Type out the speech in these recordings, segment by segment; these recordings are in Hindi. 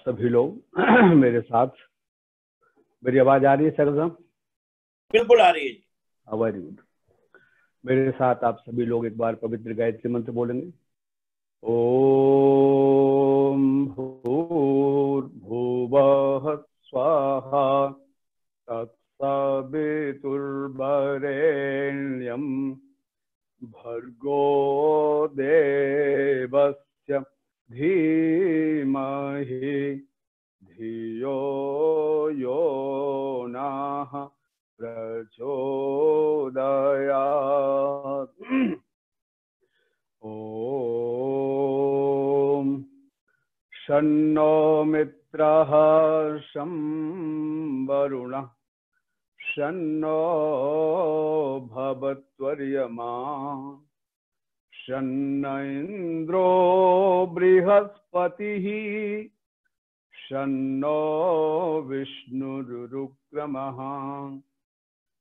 सभी लोग मेरे साथ, मेरी आवाज आ रही है सर साहब? बिल्कुल आ रही है जी। Very good. मेरे साथ आप सभी लोग एक बार पवित्र गायत्री मंत्र बोलेंगे। ओम भूर्भुवः स्वाहा तत्सवितुर्वरेण्यं भर्गो देवस्य धीमहि धियो यो नः प्रचोदयात्। ओम शन्नो मित्रः शं वरुणः शन्नो भवत्वर्यमा शन्न इन्द्रो बृहस्पतिः शन्नो विष्णुरुक्रमः।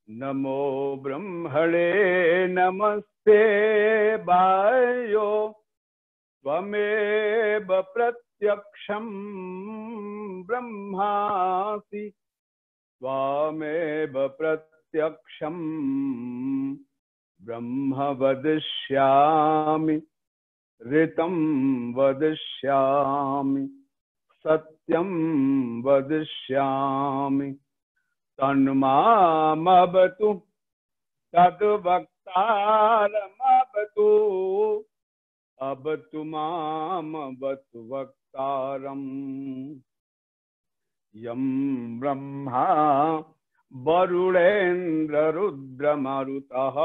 नमो ब्रह्मणे नमस्ते वायो त्वमेव प्रत्यक्षं ब्रह्मासि त्वमेव प्रत्यक्षं ब्रह्म वदिष्यामि ऋतं वदिष्यामि सत्यं वदिष्यामि तन्मामवतु तद्वक्तारमवतु अवतु मामवतु वक्तारम्। यं ब्रह्मा वरुणेन्द्ररुद्रमरुतः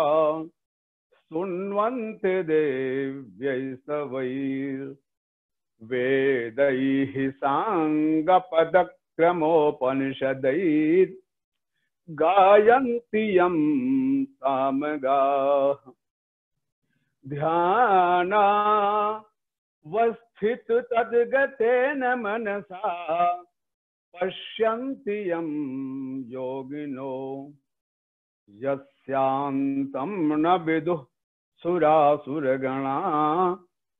स्तुन्वन्ति देव्यैस्तवैर्वेदैः साङ्गपदक्रमोपनिषदैः गायन्ति यं सामगाः। ध्यानावस्थित तद्गतेन मनसा पश्यन्ति यं योगिनो यस्यान्तं न विदुः सुरासुरगणा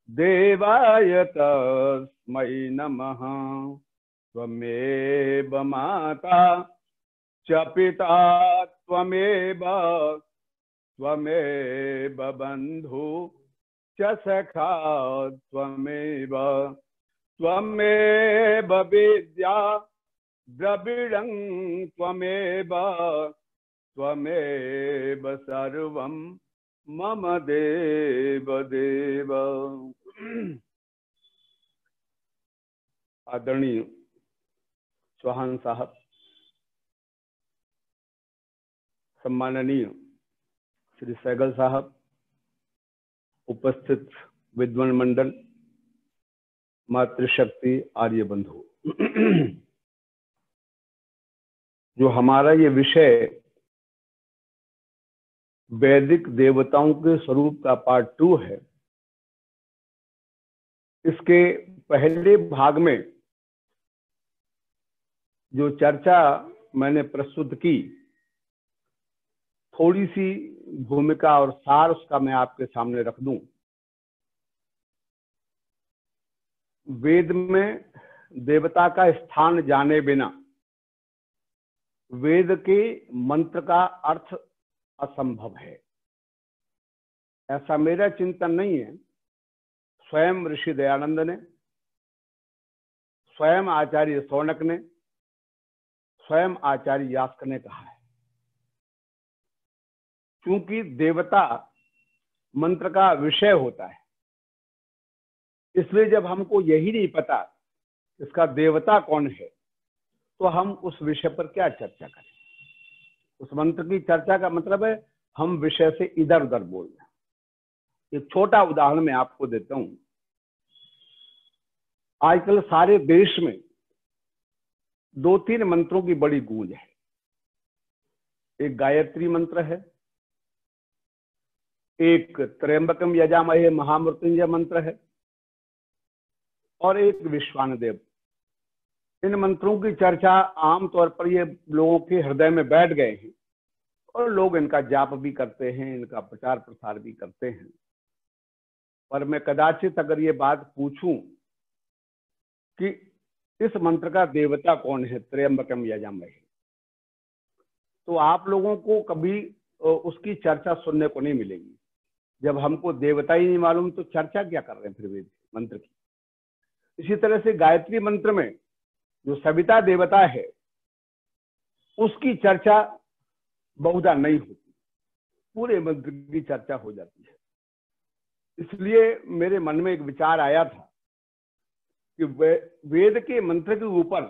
देवाय तस्मै नमः। त्वमेव माता च पिता त्वमेव त्वमेव बन्धु च सखा त्वमेव त्वमेव विद्या द्रविणं त्वमेव त्वमेव सर्वं मम देव देव। आदरणीय चौहान साहब, सम्माननीय श्री सहगल साहब, उपस्थित विद्वान मंडल, मातृशक्ति आर्य बंधु, जो हमारा ये विषय वैदिक देवताओं के स्वरूप का पार्ट 2 है, इसके पहले भाग में जो चर्चा मैंने प्रस्तुत की, थोड़ी सी भूमिका और सार उसका मैं आपके सामने रख दूं। वेद में देवता का स्थान जाने बिना वेद के मंत्र का अर्थ असंभव है, ऐसा मेरा चिंतन नहीं है। स्वयं ऋषि दयानंद ने, स्वयं आचार्य शौनक ने, स्वयं आचार्य यास्क ने कहा है। क्योंकि देवता मंत्र का विषय होता है, इसलिए जब हमको यही नहीं पता इसका देवता कौन है, तो हम उस विषय पर क्या चर्चा करें। उस मंत्र की चर्चा का मतलब है हम विषय से इधर उधर बोल रहे हैं। एक छोटा उदाहरण मैं आपको देता हूं। आजकल सारे देश में 2-3 मंत्रों की बड़ी गूंज है। एक गायत्री मंत्र है, एक त्र्यंबकम यजामहे महामृत्युंजय मंत्र है, और एक विश्वानदेव। इन मंत्रों की चर्चा आमतौर पर ये लोगों के हृदय में बैठ गए हैं और लोग इनका जाप भी करते हैं, इनका प्रचार प्रसार भी करते हैं। पर मैं कदाचित अगर ये बात पूछूं कि इस मंत्र का देवता कौन है, त्र्यंबकम यजामहे। तो आप लोगों को कभी उसकी चर्चा सुनने को नहीं मिलेगी। जब हमको देवता ही नहीं मालूम तो चर्चा क्या कर रहे हैं फिर वेद मंत्र की। इसी तरह से गायत्री मंत्र में जो सविता देवता है उसकी चर्चा बहुधा नहीं होती, पूरे मंत्र की चर्चा हो जाती है। इसलिए मेरे मन में एक विचार आया था कि वेद के मंत्र के ऊपर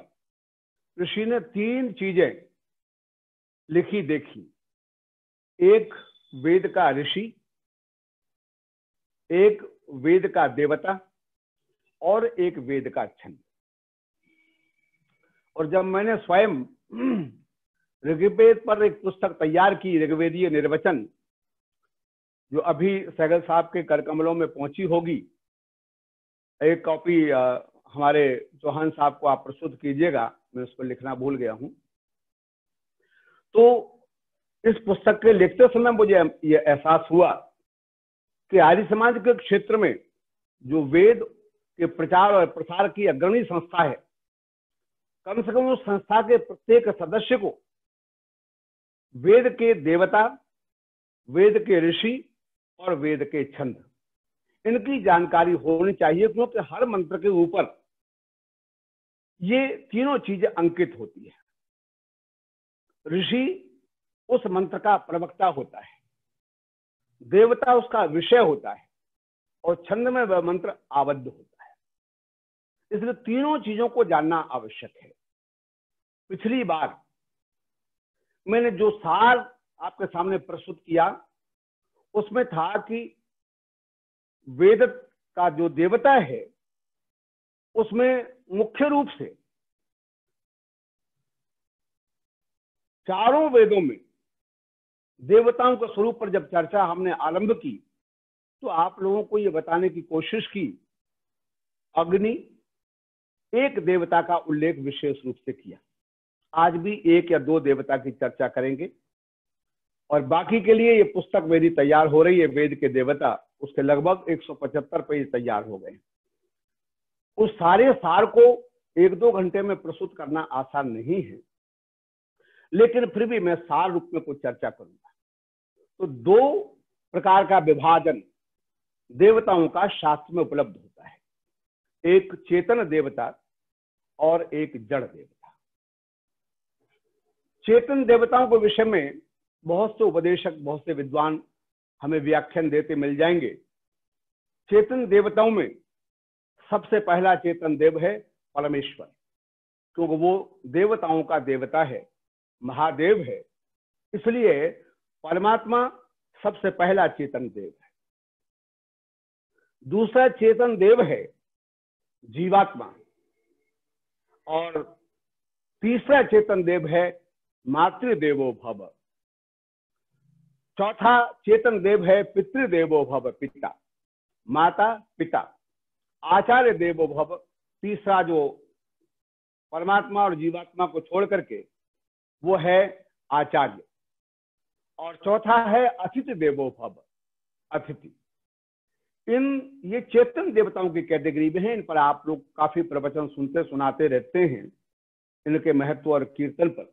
ऋषि ने 3 चीजें लिखी देखी। एक वेद का ऋषि, एक वेद का देवता और एक वेद का छंद। और जब मैंने स्वयं ऋग्वेद पर एक पुस्तक तैयार की, ऋग्वेदीय निर्वचन, जो अभी सहगल साहब के करकमलों में पहुंची होगी, एक कॉपी हमारे चौहान साहब को आप प्रस्तुत कीजिएगा, मैं उसको लिखना भूल गया हूं। तो इस पुस्तक के लिखते समय मुझे यह एहसास हुआ कि आर्य समाज के क्षेत्र में जो वेद के प्रचार और प्रसार की अग्रणी संस्था है, कम से कम उस संस्था के प्रत्येक सदस्य को वेद के देवता, वेद के ऋषि और वेद के छंद, इनकी जानकारी होनी चाहिए, क्योंकि हर मंत्र के ऊपर ये तीनों चीजें अंकित होती है। ऋषि उस मंत्र का प्रवक्ता होता है, देवता उसका विषय होता है और छंद में वह मंत्र आबद्ध होता है। इसलिए तीनों चीजों को जानना आवश्यक है। पिछली बार मैंने जो सार आपके सामने प्रस्तुत किया उसमें था कि वेद का जो देवता है उसमें मुख्य रूप से चारों वेदों में देवताओं के स्वरूप पर जब चर्चा हमने आरंभ की तो आप लोगों को यह बताने की कोशिश की, अग्नि एक देवता का उल्लेख विशेष रूप से किया। आज भी 1 या 2 देवता की चर्चा करेंगे और बाकी के लिए ये पुस्तक मेरी तैयार हो रही है, वेद के देवता, उसके लगभग 175 पेज तैयार हो गए। उस सारे सार को 1-2 घंटे में प्रस्तुत करना आसान नहीं है, लेकिन फिर भी मैं सार रूप में कुछ चर्चा करूंगा। तो 2 प्रकार का विभाजन देवताओं का शास्त्र में उपलब्ध होता है, एक चेतन देवता और एक जड़ देवता। चेतन देवताओं के विषय में बहुत से उपदेशक, बहुत से विद्वान हमें व्याख्यान देते मिल जाएंगे। चेतन देवताओं में सबसे पहला चेतन देव है परमेश्वर, क्योंकि वो देवताओं का देवता है, महादेव है, इसलिए परमात्मा सबसे पहला चेतन देव है। दूसरा चेतन देव है जीवात्मा और तीसरा चेतन देव है मातृदेवो भव। चौथा चेतन देव है पितृदेवो भव, पिता, माता पिता। आचार्य देवो भव, तीसरा जो परमात्मा और जीवात्मा को छोड़ करके वो है आचार्य। और चौथा है अतिथि देवो भव, अतिथि। ये चेतन देवताओं की कैटेगरी में है। इन पर आप लोग काफी प्रवचन सुनते सुनाते रहते हैं, इनके महत्व और कीर्तन पर,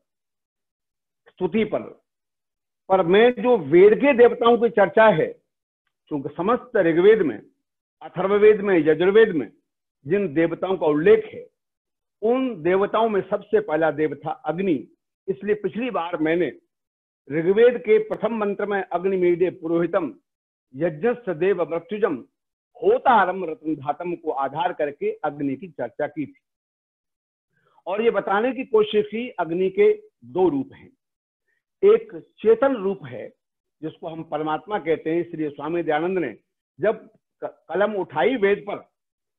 स्तुति पर मैं जो वेद के देवताओं की चर्चा है, क्योंकि समस्त ऋग्वेद में, अथर्ववेद में, यजुर्वेद में जिन देवताओं का उल्लेख है उन देवताओं में सबसे पहला देव था अग्नि। इसलिए पिछली बार मैंने ऋग्वेद के प्रथम मंत्र में अग्निमीडे पुरोहितम यज्ञस्य देव मृत्युजम होतारम रत्न धातम को आधार करके अग्नि की चर्चा की थी और ये बताने की कोशिश की अग्नि के 2 रूप हैं। एक चेतन रूप है जिसको हम परमात्मा कहते हैं। इसलिए स्वामी दयानंद ने जब कलम उठाई वेद पर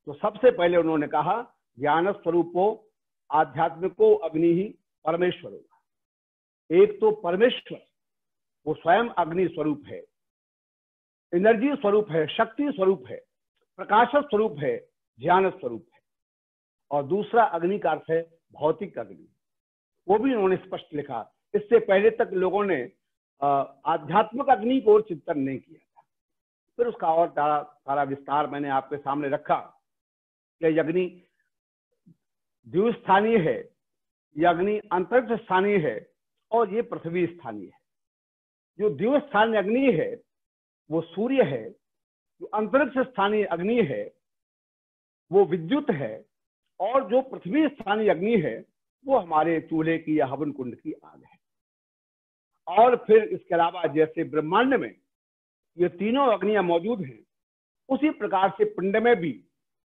तो सबसे पहले उन्होंने कहा ज्ञान स्वरूपो आध्यात्मिको अग्नि ही परमेश्वर होगा। एक तो परमेश्वर वो स्वयं अग्नि स्वरूप है, एनर्जी स्वरूप है, शक्ति स्वरूप है, प्रकाश स्वरूप है, ज्ञान स्वरूप है। और दूसरा अग्नि का अर्थ है भौतिक अग्नि, वो भी उन्होंने स्पष्ट लिखा। इससे पहले तक लोगों ने आध्यात्मिक अग्नि को और चिंतन नहीं किया था। फिर उसका और सारा विस्तार मैंने आपके सामने रखा कि अग्नि द्यु स्थानीय है, ये अग्नि अंतरिक्ष स्थानीय है और ये पृथ्वी स्थानीय है। जो द्यु स्थानीय अग्नि है वो सूर्य है, जो अंतरिक्ष स्थानीय अग्नि है वो विद्युत है, और जो पृथ्वी स्थानीय अग्नि है वो हमारे चूल्हे की या हवन कुंड की आग है। और फिर इसके अलावा जैसे ब्रह्मांड में ये तीनों अग्नियां मौजूद हैं, उसी प्रकार से पिंड में भी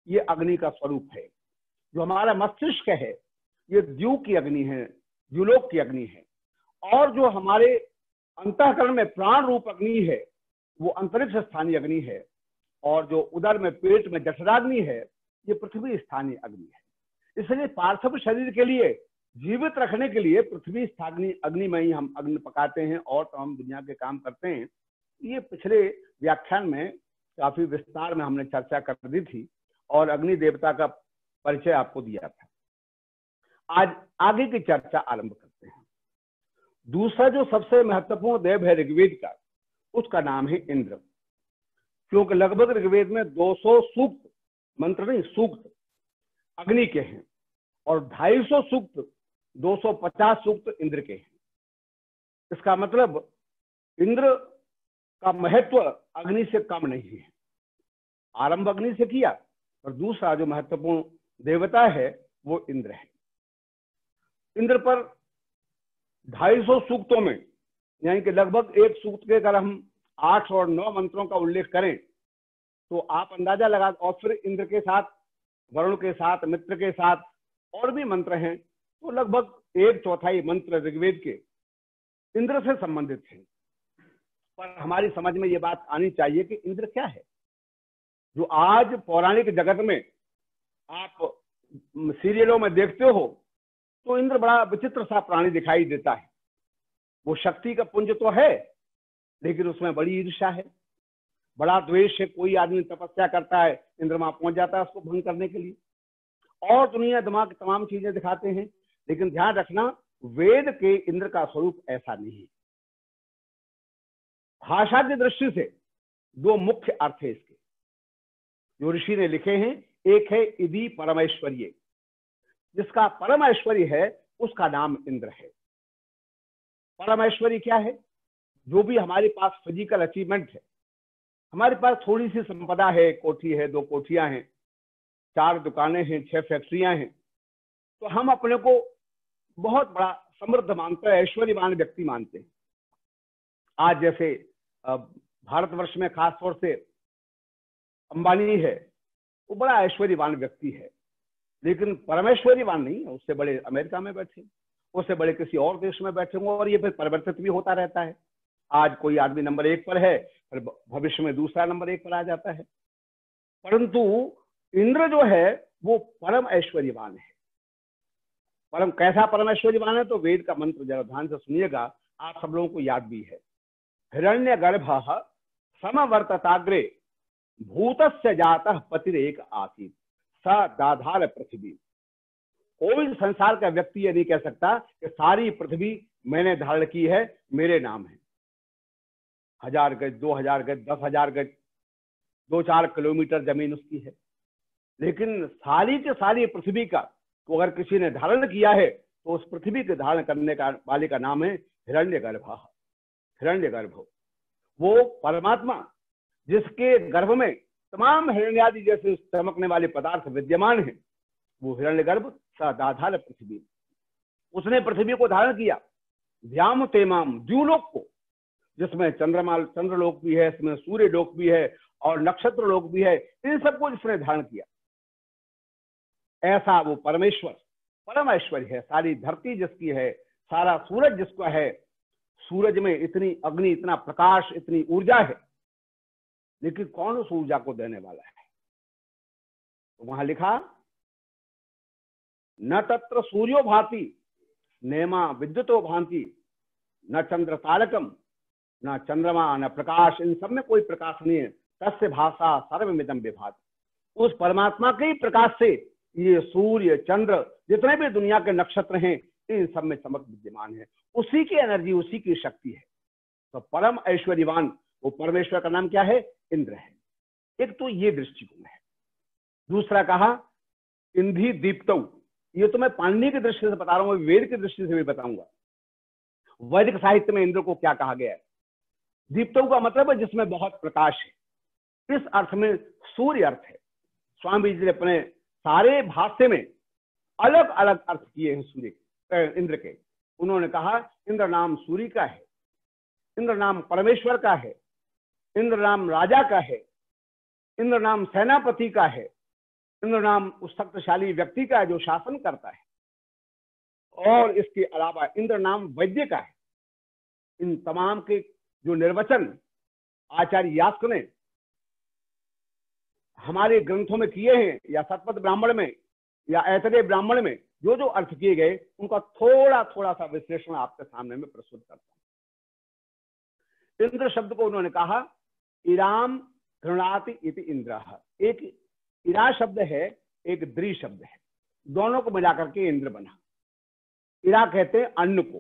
ये अग्नि का स्वरूप है। जो हमारा मस्तिष्क है ये द्यु की अग्नि है, द्युलोक की अग्नि है, और जो हमारे अंतःकरण में प्राण रूप अग्नि है वो अंतरिक्ष स्थानीय अग्नि है, और जो उदर में पेट में जठराग्नि है ये पृथ्वी स्थानीय अग्नि है। इसलिए पार्थिव शरीर के लिए जीवित रखने के लिए पृथ्वी स्थानीय अग्नि में ही हम अग्नि पकाते हैं और तमाम दुनिया के काम करते हैं। ये पिछले व्याख्यान में काफी विस्तार में हमने चर्चा कर दी थी और अग्नि देवता का परिचय आपको दिया था। आज आगे की चर्चा आरंभ करते हैं। दूसरा जो सबसे महत्वपूर्ण देव है ऋग्वेद का, उसका नाम है इंद्र। क्योंकि लगभग ऋग्वेद में 200 सूक्त, मंत्र नहीं सूक्त, अग्नि के हैं और 250 सूक्त, 250 सूक्त इंद्र के हैं। इसका मतलब इंद्र का महत्व अग्नि से कम नहीं है। आरंभ अग्नि से किया, और दूसरा जो महत्वपूर्ण देवता है वो इंद्र है। इंद्र पर 250 सूक्तों में, यानी कि लगभग एक सूक्त के अगर हम 8 और 9 मंत्रों का उल्लेख करें तो आप अंदाजा लगा, और फिर इंद्र के साथ, वरुण के साथ, मित्र के साथ और भी मंत्र हैं, तो लगभग 1/4 मंत्र ऋग्वेद के इंद्र से संबंधित हैं। पर हमारी समझ में ये बात आनी चाहिए कि इंद्र क्या है। जो आज पौराणिक जगत में आप सीरियलों में देखते हो तो इंद्र बड़ा विचित्र सा प्राणी दिखाई देता है। वो शक्ति का पुंज तो है, लेकिन उसमें बड़ी ईर्ष्या है, बड़ा द्वेष है। कोई आदमी तपस्या करता है, इंद्र वहां पहुंच जाता है उसको भंग करने के लिए, और दुनिया दिमाग तमाम चीजें दिखाते हैं। लेकिन ध्यान रखना, वेद के इंद्र का स्वरूप ऐसा नहीं है। भाषा की दृष्टि से 2 मुख्य अर्थ है इसके, जो ऋषि ने लिखे हैं। एक है इति परमेश्वरीय, जिसका परम ऐश्वर्य है उसका नाम इंद्र है। परम ऐश्वर्य क्या है? जो भी हमारे पास फिजिकल अचीवमेंट है, हमारे पास थोड़ी सी संपदा है, कोठी है, 2 कोठियां हैं, 4 दुकानें हैं, 6 फैक्ट्रियां हैं, तो हम अपने को बहुत बड़ा समृद्ध मानते हैं, ऐश्वर्यवान व्यक्ति मानते हैं। आज जैसे भारतवर्ष में खासतौर से अंबानी है, वो बड़ा ऐश्वर्यवान व्यक्ति है, लेकिन परमेश्वरीवान नहीं है। उससे बड़े अमेरिका में बैठे, उससे बड़े किसी और देश में बैठे होंगे, और ये फिर परिवर्तित भी होता रहता है। आज कोई आदमी नंबर 1 पर है, फिर भविष्य में दूसरा नंबर 1 पर आ जाता है। परंतु इंद्र जो है वो परम ऐश्वर्यवान है। परम कैसा परम ऐश्वर्यवान है? तो वेद का मंत्र जरा ध्यान से सुनिएगा, आप सब लोगों को याद भी है। हिरण्यगर्भः समवर्तताग्रे भूतस्य जातः पतिरेक आसीत् स दाधार पृथ्वी। कोई संसार का व्यक्ति ये नहीं कह सकता कि सारी पृथ्वी मैंने धारण की है, मेरे नाम है। 1000 गज, 2000 गज, 10,000 गज, 2-4 किलोमीटर जमीन उसकी है, लेकिन सारी के सारी पृथ्वी का तो अगर किसी ने धारण किया है तो उस पृथ्वी के धारण करने का वाले का नाम है हिरण्यगर्भः। हिरण्यगर्भ वो परमात्मा जिसके गर्भ में तमाम हिरण्यादि जैसे चमकने वाले पदार्थ विद्यमान हैं, वो हिरण्यगर्भ स दाधार पृथ्वी। उसने पृथ्वी को धारण किया। व्याम तेमाम, द्युलोक को, जिसमें चंद्रलोक भी है, इसमें सूर्य लोक भी है और नक्षत्र लोक भी है, इन सबको जिसने धारण किया, ऐसा वो परमेश्वर परम ऐश्वर्य है। सारी धरती जिसकी है, सारा सूरज जिसका है, सूरज में इतनी अग्नि, इतना प्रकाश, इतनी ऊर्जा है, लेकिन कौन उस ऊर्जा को देने वाला है? तो वहां लिखा, न तत्र सूर्यो भाति नेमा विद्युतो भांति न चंद्र तारकम न चंद्रमा न प्रकाश। इन सब में कोई प्रकाश नहीं है। तस्य भाषा सर्वमिदं विभाति। उस परमात्मा के ही प्रकाश से ये सूर्य, चंद्र, जितने भी दुनिया के नक्षत्र हैं, इन सब में चमक विद्यमान है। उसी की एनर्जी, उसी की शक्ति है। तो परम ऐश्वर्यवान वो परमेश्वर का नाम क्या है? इंद्र है। एक तो ये दृष्टिकोण है। दूसरा कहा इंधि दीप्तौ, ये तो मैं पाणिनि की दृष्टि से बता रहा हूँ, वेद की दृष्टि से भी बताऊंगा। वैदिक साहित्य में इंद्र को क्या कहा गया है? दीप्तौ का मतलब है जिसमें बहुत प्रकाश है। इस अर्थ में सूर्य अर्थ है। स्वामी जी ने अपने सारे भाष्य में अलग अलग अर्थ किए हैं सूर्य इंद्र के। उन्होंने कहा इंद्र नाम सूर्य का है, इंद्र नाम परमेश्वर का है, इंद्र नाम राजा का है, इंद्र नाम सेनापति का है, इंद्र नाम उस शक्तिशाली व्यक्ति का है जो शासन करता है, और इसके अलावा इंद्र नाम वैद्य का है। इन तमाम के जो निर्वचन आचार्य यास्क ने हमारे ग्रंथों में किए हैं, या सतपथ ब्राह्मण में या ऐतरेय ब्राह्मण में जो जो अर्थ किए गए, उनका थोड़ा थोड़ा सा विश्लेषण आपके सामने में प्रस्तुत करता हूं। इंद्र शब्द को उन्होंने कहा इराम गृणाति इति इंद्र। एक इरा शब्द है, एक द्रि शब्द है, दोनों को मिलाकर के इंद्र बना। इरा कहते हैं अन्न को,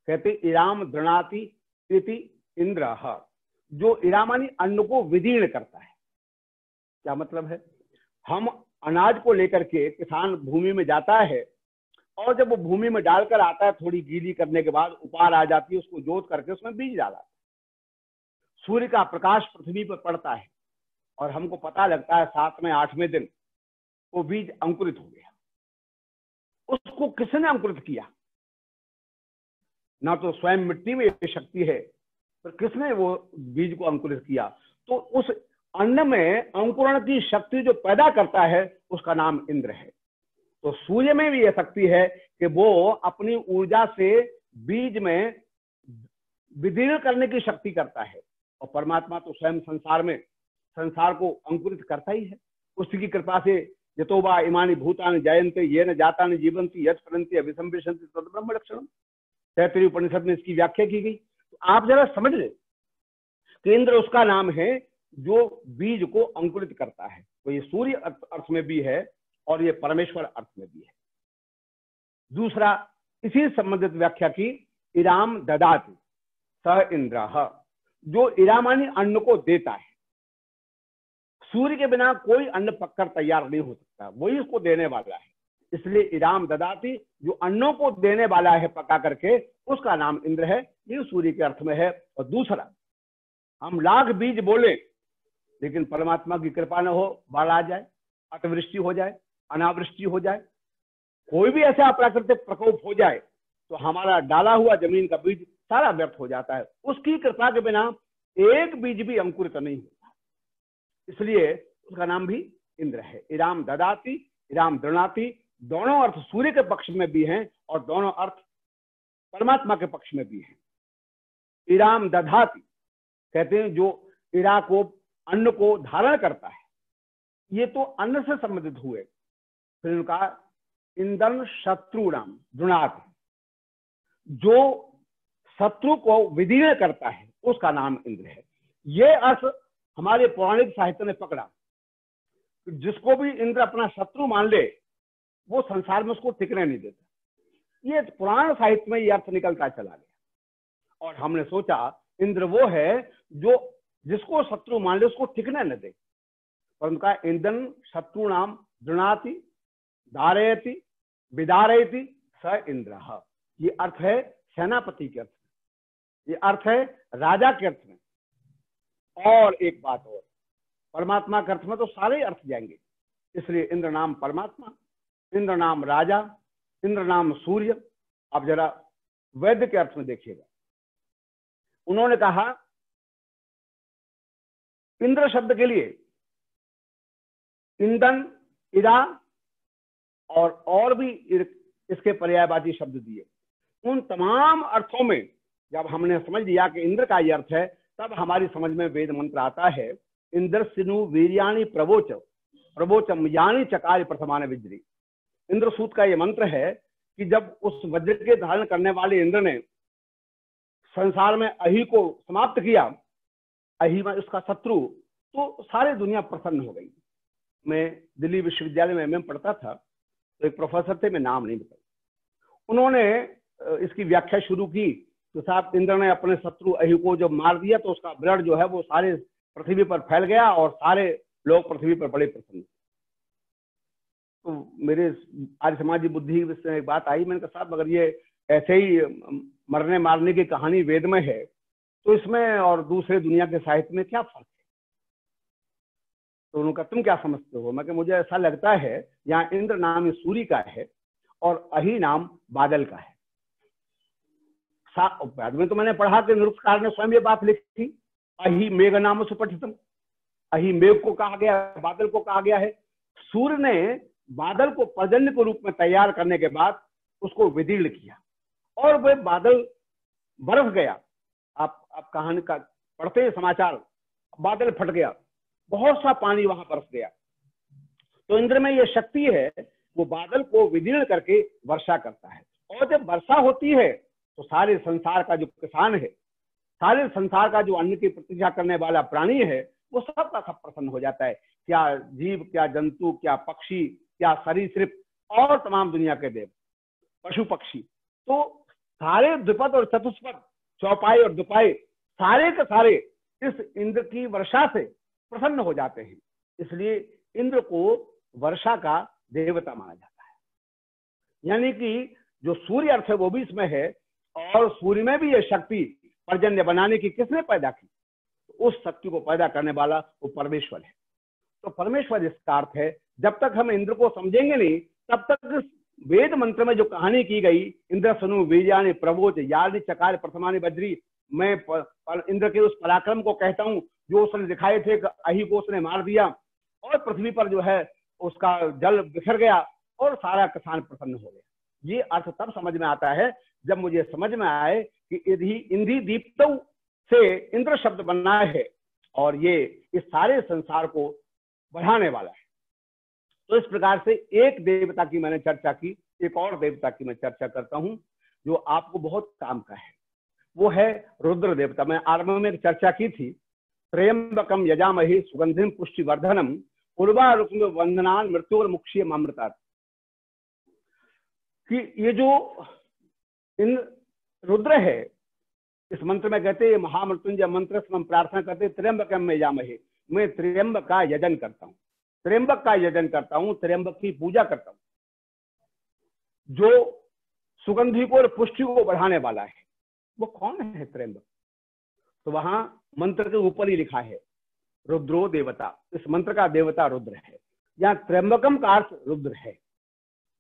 कहते इराम गृणाति इति इंद्र। जो इरा मानी अन्न को विदीर्ण करता है। क्या मतलब है? हम अनाज को लेकर के किसान भूमि में जाता है, और जब वो भूमि में डालकर आता है, थोड़ी गीली करने के बाद उपार आ जाती है, उसको जोत करके उसमें बीज डाला। सूर्य का प्रकाश पृथ्वी पर पड़ता है और हमको पता लगता है 7वें 8वें दिन वो बीज अंकुरित हो गया। उसको किसने अंकुरित किया? ना तो स्वयं मिट्टी में ये शक्ति है, पर किसने वो बीज को अंकुरित किया? तो उस अन्न में अंकुरण की शक्ति जो पैदा करता है उसका नाम इंद्र है। तो सूर्य में भी यह शक्ति है कि वो अपनी ऊर्जा से बीज में विदीर्ण करने की शक्ति करता है, और परमात्मा तो स्वयं संसार को अंकुरित करता ही है। उसकी कृपा से यतोवा इमानि भूतानि जायन्ते येन जातानि जीवन्ति यत् फलन्ति अभिसंविशन्ति तद् ब्रह्म लक्षणम। तैत्तरीय उपनिषद में इसकी व्याख्या की गई। तो आप जरा समझ ले कि इंद्र उसका नाम है जो बीज को अंकुरित करता है। तो ये सूर्य अर्थ में भी है और ये परमेश्वर अर्थ में भी है। दूसरा, इसी संबंधित व्याख्या की इराम ददाति स इंद्र। जो इरामानी अन्न को देता है। सूर्य के बिना कोई अन्न पककर तैयार नहीं हो सकता, वही उसको देने वाला है। इसलिए इराम ददाति, जो अन्नों को देने वाला है पका करके, उसका नाम इंद्र है। ये सूर्य के अर्थ में है। और दूसरा, हम लाख बीज बोले लेकिन परमात्मा की कृपा न हो, बाढ़ आ जाए, अतिवृष्टि हो जाए, अनावृष्टि हो जाए, कोई भी ऐसा प्राकृतिक प्रकोप हो जाए, तो हमारा डाला हुआ जमीन का बीज सारा व्यर्थ हो जाता है। उसकी कृपा के बिना एक बीज भी अंकुरित नहीं होता। इसलिए उसका नाम भी इंद्र है। इराम ददाति, इराम दृणाति, दोनों अर्थ सूर्य के पक्ष में भी हैं और दोनों अर्थ परमात्मा के पक्ष में भी हैं। इराम दधाति कहते हैं जो इरा को, अन्न को धारण करता है। ये तो अन्न से संबंधित हुए। फिर उनका इंद्रन शत्रुणाम दृणाति, जो शत्रु को विदीर्ण करता है उसका नाम इंद्र है। ये अर्थ हमारे पौराणिक साहित्य ने पकड़ा। जिसको भी इंद्र अपना शत्रु मान ले वो संसार में उसको टिकने नहीं देता। ये पुराण साहित्य में ये अर्थ निकलता चला गया और हमने सोचा इंद्र वो है जो जिसको शत्रु मान ले उसको टिकने न दे। पर उनका इंद्रन शत्रुणाम दृणाति धारयति विदारयति स इंद्र। ये अर्थ है सेनापति के अर्थ में, ये अर्थ है राजा के अर्थ में। और एक बात और, परमात्मा के अर्थ में तो सारे अर्थ जाएंगे। इसलिए इंद्र नाम परमात्मा, इंद्र नाम राजा, इंद्र नाम सूर्य। आप जरा वैद्य के अर्थ में देखिएगा। उन्होंने कहा इंद्र शब्द के लिए इंदन, इरा और भी इसके पर्यायवाची शब्द दिए। उन तमाम अर्थों में जब हमने समझ लिया कि इंद्र का यह अर्थ है, तब हमारी समझ में वेद मंत्र आता है। इंद्र सिनु वीर्याणि प्रवोच प्रवोचम यानी चकार प्रथमान विज्री। इंद्र सूत का यह मंत्र है कि जब उस वज्र के धारण करने वाले इंद्र ने संसार में अहि को समाप्त किया, अहि में उसका शत्रु, तो सारी दुनिया प्रसन्न हो गई। मैं दिल्ली विश्वविद्यालय में पढ़ता था, तो एक प्रोफेसर थे, मैं नाम नहीं बताऊं, उन्होंने इसकी व्याख्या शुरू की। तो साहब इंद्र ने अपने शत्रु अहि को जब मार दिया तो उसका ब्लड जो है वो सारे पृथ्वी पर फैल गया और सारे लोग पृथ्वी पर बड़े प्रसन्न। तो मेरे आर्य समाजी बुद्धि से एक बात आई, मैंने कहा साहब अगर ये ऐसे ही मरने मारने की कहानी वेद में है तो इसमें और दूसरे दुनिया के साहित्य में क्या फर्क है? तो उन्होंने कहा तुम क्या समझते हो? मैं कहा मुझे ऐसा लगता है यहाँ इंद्र नाम सूर्य का है और अहि नाम बादल का है। बाद में तो मैंने पढ़ा कि निरुक्तकार ने स्वयं ये बात लिखी, अहि मेघ नाम सुपठितम, अहि मेघ को कहा गया, बादल को कहा गया है। सूर्य ने बादल को पर्जन्य के रूप में तैयार करने के बाद उसको विदीर्ण किया और वह बादल बरस गया। आप कहानी का पढ़ते हैं समाचार, बादल फट गया, बहुत सा पानी वहां बरस गया। तो इंद्र में यह शक्ति है, वो बादल को विदीर्ण करके वर्षा करता है। और जब वर्षा होती है तो सारे संसार का जो किसान है, सारे संसार का जो अन्न की प्रतीक्षा करने वाला प्राणी है, वो सब का सब प्रसन्न हो जाता है। क्या जीव, क्या जंतु, क्या पक्षी, क्या सरीसृप और तमाम दुनिया के देव, पशु पक्षी, तो सारे द्विपद और चतुष्पद, चौपाई और दुपाई, सारे के सारे इस इंद्र की वर्षा से प्रसन्न हो जाते हैं। इसलिए इंद्र को वर्षा का देवता माना जाता है। यानी कि जो सूर्य अर्थ है वो भी इसमें है, और सूर्य में भी यह शक्ति पर्जन्य बनाने की किसने पैदा की? उस शक्ति को पैदा करने वाला वो परमेश्वर है। तो परमेश्वर इसका अर्थ है। जब तक हम इंद्र को समझेंगे नहीं, तब तक वेद मंत्र में जो कहानी की गई, इंद्र सनु वीर्यानि प्रबोध यानि चकार प्रथमानि वज्री, मैं इंद्र के उस पराक्रम को कहता हूं जो उसने दिखाए थे कि अहि को उसने मार दिया और पृथ्वी पर जो है उसका जल बिखर गया और सारा किसान प्रसन्न हो गया। ये अर्थ तब समझ में आता है जब मुझे समझ में आए कि इंद्री दीप्तौ से इंद्र शब्द बना है और ये इस सारे संसार को बढ़ाने वाला है। तो इस प्रकार से एक देवता की मैंने चर्चा की, एक और देवता की मैं चर्चा करता हूं जो आपको बहुत काम का है, वो है रुद्र देवता। मैं आरंभ में चर्चा की थी, त्र्यंबकम यजामहे सुगंधिम पुष्टिवर्धनम उर्वा रुक्म वंदनान मृत्योर मुक्षीय अमृता, कि ये जो इन रुद्र है, इस मंत्र में कहते हैं महामृत्युंजय मंत्र से हम प्रार्थना करते हैं त्र्यंबकम यजामहे, मैं त्र्यंबक का यजन करता हूं, त्र्यंबक का यजन करता हूं, त्र्यंबक की पूजा करता हूं, जो सुगंधि को और पुष्टि को बढ़ाने वाला है। वो कौन है त्र्यंबक? तो वहां मंत्र के ऊपर ही लिखा है रुद्रो देवता, इस मंत्र का देवता रुद्र है। यहाँ त्र्यंबकम का अर्थ रुद्र है।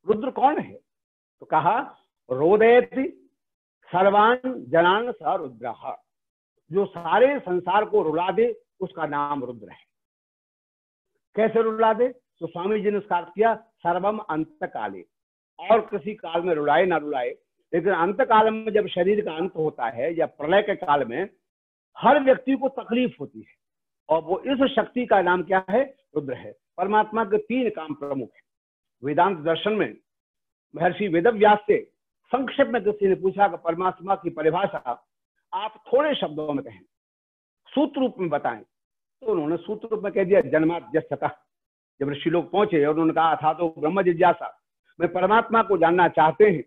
रुद्र कौन है? तो कहा रोदयति सर्वान जनान स रुद्र, जो सारे संसार को रुला दे उसका नाम रुद्र है। कैसे रुला दे? तो स्वामी जी ने उसका अर्थ किया सर्वम अंत काले, और किसी काल में रुलाए ना रुलाए, लेकिन अंत काल में जब शरीर का अंत होता है या प्रलय के काल में हर व्यक्ति को तकलीफ होती है, और वो इस शक्ति का नाम क्या है? रुद्र है। परमात्मा के 3 काम प्रमुख है। वेदांत दर्शन में महर्षि वेदव्यास से संक्षेप में किसी ने पूछा कि परमात्मा की परिभाषा आप थोड़े शब्दों में कहें, सूत्र रूप में बताएं। तो उन्होंने सूत्र रूप में कह दिया जन्माद्यस्यतः। जब ऋषि लोग पहुंचे और उन्होंने कहा था तो ब्रह्म जिज्ञासा, मैं परमात्मा को जानना चाहते हैं,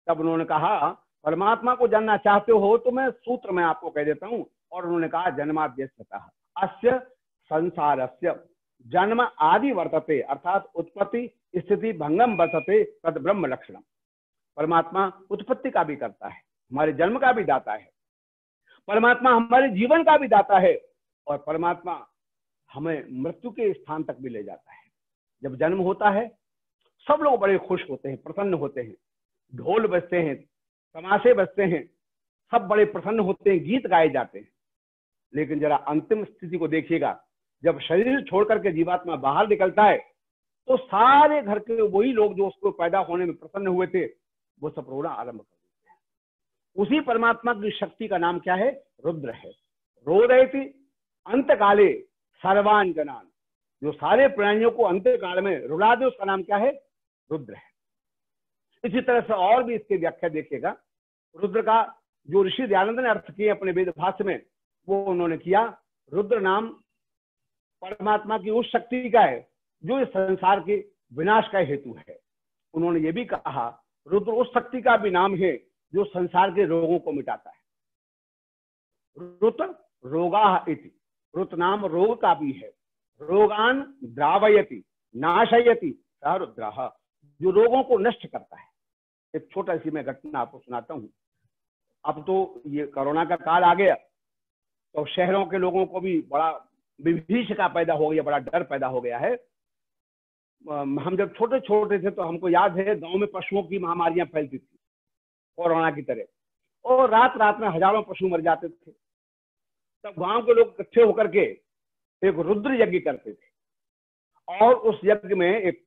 तब उन्होंने कहा परमात्मा को जानना चाहते हो तो मैं सूत्र में आपको कह देता हूं। और उन्होंने कहा जन्माद्यस्यतः अस्य संसारस्य जन्म आदि वर्तते, अर्थात उत्पत्ति स्थिति भंगम वर्तते तद ब्रह्म लक्षणम। परमात्मा उत्पत्ति का भी करता है, हमारे जन्म का भी दाता है, परमात्मा हमारे जीवन का भी दाता है, और परमात्मा हमें मृत्यु के स्थान तक भी ले जाता है। जब जन्म होता है सब लोग बड़े खुश होते हैं, प्रसन्न होते हैं, ढोल बजते हैं, तमाशे बजते हैं, सब बड़े प्रसन्न होते हैं, गीत गाए जाते हैं। लेकिन जरा अंतिम स्थिति को देखिएगा, जब शरीर छोड़ करके जीवात्मा बाहर निकलता है तो सारे घर के वही लोग जो उसको पैदा होने में प्रसन्न हुए थे वो सब रोना आरंभ कर देते हैं। उसी परमात्मा की शक्ति का नाम क्या है? रुद्र है। रोदयति अंत काले सर्वान जनान, जो सारे प्राणियों को अंत काल में रुला दे उसका नाम क्या है? रुद्र है। इसी तरह से और भी इसकी व्याख्या देखिएगा। रुद्र का जो ऋषि दयानंद ने अर्थ किए अपने वेद भाष्य में, वो उन्होंने किया रुद्र नाम परमात्मा की उस शक्ति का है जो इस संसार के विनाश का हेतु है। उन्होंने ये भी कहा रुद्र उस शक्ति का भी नाम है जो संसार के रोगों को मिटाता है। रुद्र रोगा इति, रुद्र नाम रोग का भी है। रोगान द्रावयति नाशयति सह रुद्रः, जो रोगों को नष्ट करता है। एक छोटा सी मैं घटना आपको सुनाता हूँ। अब तो ये कोरोना का काल आ गया, तो शहरों के लोगों को भी बड़ा विभीषिका पैदा हो गया, बड़ा डर पैदा हो गया है। हम जब छोटे छोटे थे तो हमको याद है गांव में पशुओं की महामारियां फैलती थी कोरोना की तरह, और रात रात में हजारों पशु मर जाते थे। तब गांव के लोग इकट्ठे होकर के एक रुद्र यज्ञ करते थे, और उस यज्ञ में एक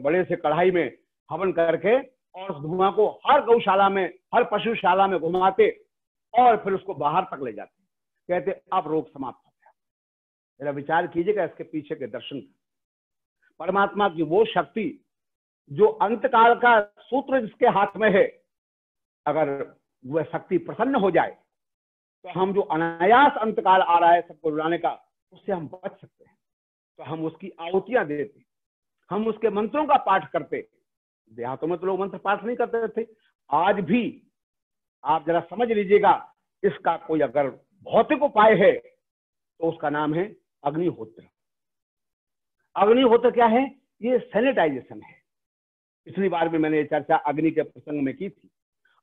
बड़े से कढ़ाई में हवन करके और उस धुआं को हर गौशाला में, हर पशुशाला में घुमाते और फिर उसको बाहर तक ले जाते, कहते अब रोग समाप्त हो गया। जरा विचार कीजिएगा इसके पीछे के दर्शन। परमात्मा की वो शक्ति जो अंतकाल का सूत्र जिसके हाथ में है, अगर वह शक्ति प्रसन्न हो जाए तो हम जो अनायास अंतकाल आ रहा है सबको रुलाने का, उससे हम बच सकते हैं। तो हम उसकी आहुतियां देते, हम उसके मंत्रों का पाठ करते। देहातों में तो लोग मंत्र पाठ नहीं करते थे, आज भी आप जरा समझ लीजिएगा, इसका कोई अगर भौतिक उपाय है तो उसका नाम है अग्निहोत्र। अग्निहोत्र क्या है? ये सैनिटाइजेशन है। पिछली बार भी मैंने ये चर्चा अग्नि के प्रसंग में की थी।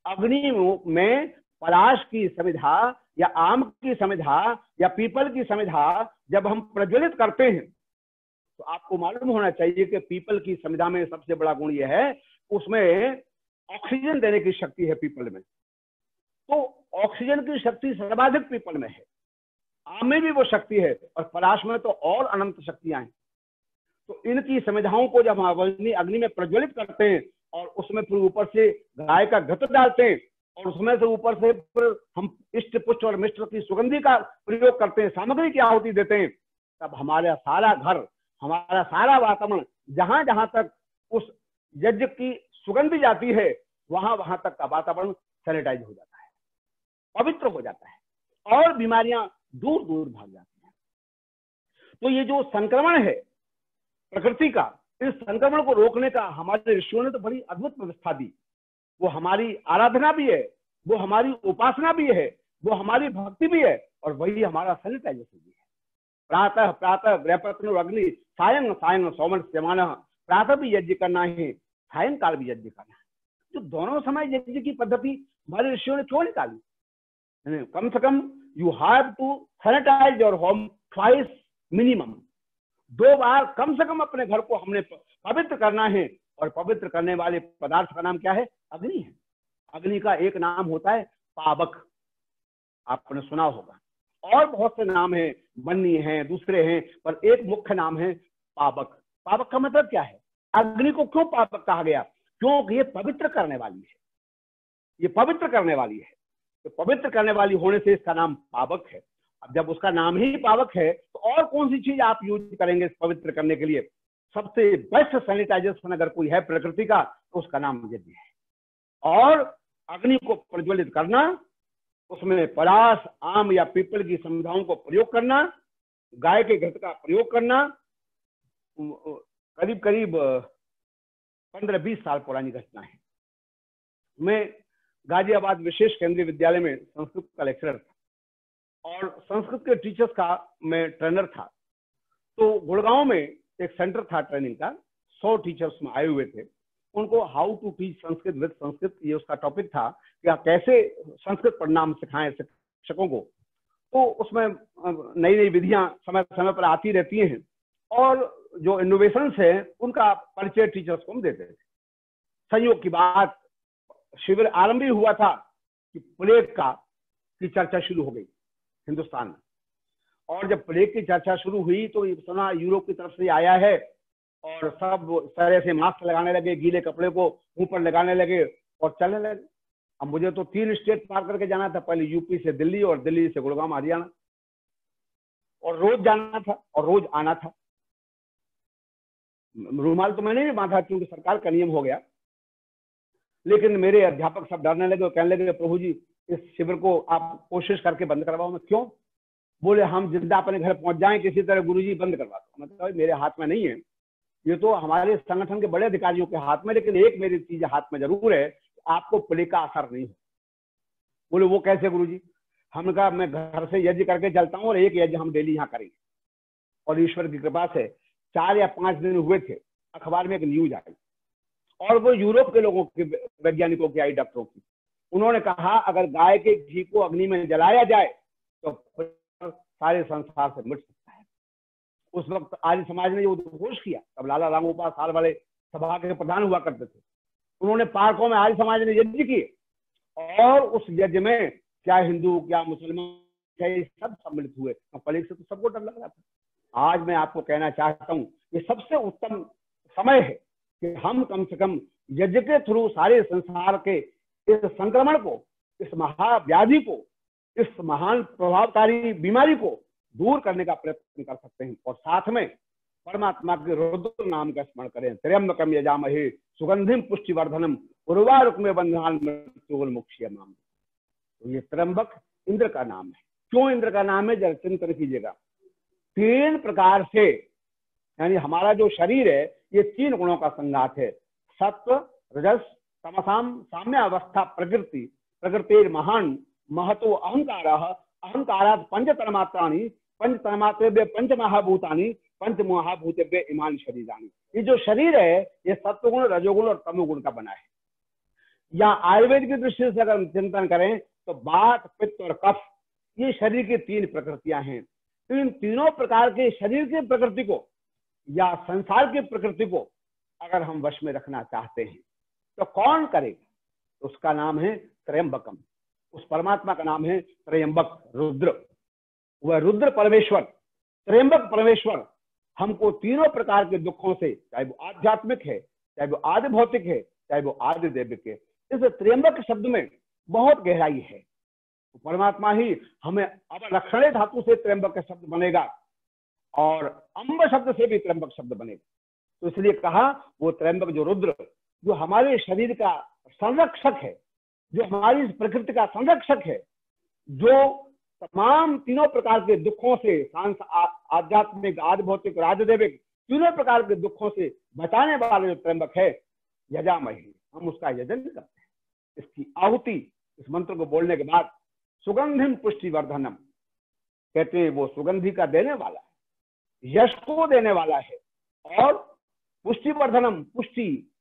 अग्नि में पलाश की समिधा या आम की समिधा या पीपल की समिधा जब हम प्रज्वलित करते हैं, तो आपको मालूम होना चाहिए कि पीपल की समिधा में सबसे बड़ा गुण यह है, उसमें ऑक्सीजन देने की शक्ति है पीपल में। तो ऑक्सीजन की शक्ति सर्वाधिक पीपल में है, आम में भी वो शक्ति है, और पलाश में तो और अनंत शक्तियां हैं। तो इनकी समिधाओं को जब हम अग्नि में प्रज्वलित करते हैं और उसमें फिर ऊपर से गाय का घृत डालते हैं और उसमें से ऊपर से फिर हम इष्ट पुष्ट और मिश्र की सुगंधि का प्रयोग करते हैं, सामग्री की आहुति देते हैं, तब हमारा सारा घर, हमारा सारा वातावरण, जहां जहां तक उस यज्ञ की सुगंधी जाती है, वहां वहां तक का वातावरण सैनिटाइज हो जाता है, पवित्र हो जाता है, और बीमारियां दूर दूर भाग जाती हैं। तो ये जो संक्रमण है प्रकृति का, इस संक्रमण को रोकने का हमारे ऋषियों ने तो बड़ी अद्भुत व्यवस्था दी। वो हमारी आराधना भी है, वो हमारी उपासना भी है, वो हमारी भक्ति भी है, और वही हमारा सैनिटाइजेशन भी है। प्रातः प्रातः व्रपत्न अग्नि सायं सायं सौमन सेवान। प्रातः भी यज्ञ करना है, सायंकाल भी यज्ञ करना है। जो दोनों समय यज्ञ की पद्धति हमारे ऋषियों ने क्यों निकाली? कम से कम you have to sanitize your home twice minimum. 2 बार कम से कम अपने घर को हमने पवित्र करना है, और पवित्र करने वाले पदार्थ का नाम क्या है? अग्नि है। अग्नि का एक नाम होता है पावक, आपने सुना होगा, और बहुत से नाम हैं, बन्नी हैं, दूसरे हैं, पर एक मुख्य नाम है पावक। पावक का मतलब क्या है? अग्नि को क्यों पावक कहा गया? क्योंकि ये पवित्र करने वाली है, ये पवित्र करने वाली है। तो पवित्र करने वाली होने से इसका नाम पावक है। अब जब उसका नाम ही पावक है, तो और कौन सी चीज आप यूज करेंगे पवित्र करने के लिए? सबसे बेस्ट सैनिटाइजेशन अगर कोई है प्रकृति का, तो उसका नाम यज्ञ है। और अग्नि को प्रज्वलित करना, उसमें पलाश, आम या पीपल की समिधाओं को प्रयोग करना, गाय के घृत का प्रयोग करना, करीब करीब 15-20 साल पुरानी घटना है। मैं गाजियाबाद विशेष केंद्रीय विद्यालय में संस्कृत का लेक्चरर था, और संस्कृत के टीचर्स का मैं ट्रेनर था। तो गुड़गांव में एक सेंटर था ट्रेनिंग का, 100 टीचर्स में आए हुए थे। उनको how to teach Sanskrit with Sanskrit, ये उसका टॉपिक था कि आप कैसे संस्कृत पढ़ना हम सिखाएं शिक्षकों को। तो उसमें नई नई विधियां समय समय पर आती रहती हैं, और जो इनोवेशंस है उनका परिचय टीचर्स को हम देते थे। संयोग की बात, शिविर आरंभ ही हुआ था कि प्लेग की चर्चा शुरू हो गई हिंदुस्तान में। और जब प्लेग की चर्चा शुरू हुई तो सुना यूरोप की तरफ से आया है, और सब तरह से मास्क लगाने लगे, गीले कपड़े को मुंह पर लगाने लगे और चलने लगे। अब मुझे तो 3 स्टेट पार करके जाना था, पहले यूपी से दिल्ली और दिल्ली से गुड़गांव हरियाणा, और रोज जाना था और रोज आना था। रूमाल तो मैंने भी बांधा क्योंकि सरकार का नियम हो गया, लेकिन मेरे अध्यापक सब डरने लगे और कहने लगे, प्रभु जी इस शिविर को आप कोशिश करके बंद करवाओ। मैं क्यों? बोले हम जिंदा अपने घर पहुंच जाएं किसी तरह, गुरुजी बंद करवा दो। मतलब मेरे हाथ में नहीं है, ये तो हमारे संगठन के बड़े अधिकारियों के हाथ में, लेकिन एक मेरी चीज हाथ में जरूर है, आपको प्लेग का असर नहीं हो। बोले वो कैसे गुरुजी? हमने कहा मैं घर से यज्ञ करके चलता हूँ, और एक यज्ञ हम डेली यहाँ करेंगे। और ईश्वर की कृपा से 4 या 5 दिन हुए थे, अखबार में एक न्यूज आई, और वो यूरोप के लोगों के वैज्ञानिकों की आई, डॉक्टरों की। उन्होंने कहा अगर गाय के घी को अग्नि में जलाया जाए तो सारे संसार से मिट सकता है। उस वक्त आर्य समाज ने जो उद्घोष किया, तब लाला रामगोपाल साल वाले सभा के प्रधान हुआ करते थे, उन्होंने पार्कों में आर्य समाज ने यज्ञ किए, और उस यज्ञ में क्या हिंदू क्या मुसलमान क्या सब सम्मिलित हुए। तो कलयुग से तो सबको डर लग रहा था। आज मैं आपको कहना चाहता हूँ ये सबसे उत्तम समय है कि हम कम से कम यज्ञ के थ्रू सारे संसार के इस संक्रमण को, इस महाव्याधि को, इस महान प्रभावकारी बीमारी को दूर करने का प्रयत्न कर सकते हैं। और साथ में परमात्मा के रुद्र नाम का स्मरण करें। त्र्यंबकम यजामहे सुगंधिम पुष्टिवर्धनम उर्वारुकमेव बन्धनान् मृत्योर्मुक्षीयमामृतम्। तो ये त्र्यंबक इंद्र का नाम है। क्यों इंद्र का नाम है, जरा चिंतन कीजिएगा। 3 प्रकार से, यानी हमारा जो शरीर है ये 3 गुणों का संघात है। सत्व, रजस, तमसाम साम्य अवस्था प्रकृति। प्रकृतिर महान महतो अहंकारः। अहंकारात् पंचतन्मात्राणि। पंचतन्मात्रेभ्यः पंचमहाभूतानि। पंचमहाभूतेभ्यः इमानि शरीराणि। ये जो शरीर है ये सत्वगुण, रजोगुण और तमोगुण का बना है। या आयुर्वेद की दृष्टि से अगर हम चिंतन करें तो वात, पित्त और कफ ये शरीर की 3 प्रकृतियां हैं। तो इन तीनों प्रकार के शरीर की प्रकृति को या संसार की प्रकृति को अगर हम वश में रखना चाहते हैं तो कौन करेगा? तो उसका नाम है त्र्यंबकम। उस परमात्मा का नाम है त्र्यंबक, रुद्र। वह रुद्र परमेश्वर, त्र्यंबक परमेश्वर हमको तीनों प्रकार के दुखों से, चाहे वो आध्यात्मिक है, चाहे वो आदि भौतिक है, चाहे वो आदि दैविक है, इस त्र्यंबक शब्द में बहुत गहराई है। तो परमात्मा ही हमें, अब लक्षणे धातु से त्र्यंबक का शब्द बनेगा और अंब शब्द से भी त्र्यंबक शब्द बनेगा। तो इसलिए कहा वो त्र्यंबक जो रुद्र, जो हमारे शरीर का संरक्षक है, जो हमारी प्रकृति का संरक्षक है, जो तमाम तीनों प्रकार के दुखों से, आध्यात्मिक, आदि भौतिक, राजदैविक तीनों प्रकार के दुखों से बचाने वाला जो त्र्यंबक है, यजामहे, हम उसका यजन करते हैं। इसकी आहुति, इस मंत्र को बोलने के बाद सुगंधिम पुष्टिवर्धनम, कहते हैं वो सुगंधि का देने वाला है, यश को देने वाला है, और पुष्टिवर्धनम, पुष्टि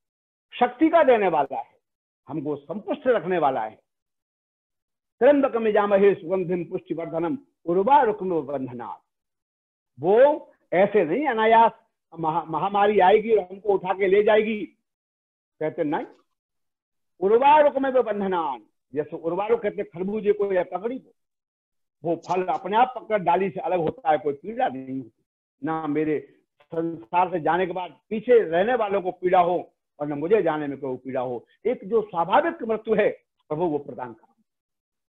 शक्ति का देने वाला है, हमको संपुष्ट रखने वाला है। त्र्यंबकम यजामहे सुगंधिम पुष्टिवर्धनम उर्वारुकमेव बन्धनात्। वो ऐसे नहीं अनायास महामारी आएगी और हमको उठा के ले जाएगी, कहते नहीं, उर्वारुकमेव बन्धनान्। जैसे उर्वारुक कहते खरबूजे को या ककड़ी को, वो फल अपने आप पकड़ डाली से अलग होता है, कोई पीड़ा नहीं होती। ना मेरे संसार से जाने के बाद पीछे रहने वालों को पीड़ा हो और न मुझे जाने में कोई पीड़ा हो। एक जो स्वाभाविक मृत्यु है प्रभु वो प्रदान कर।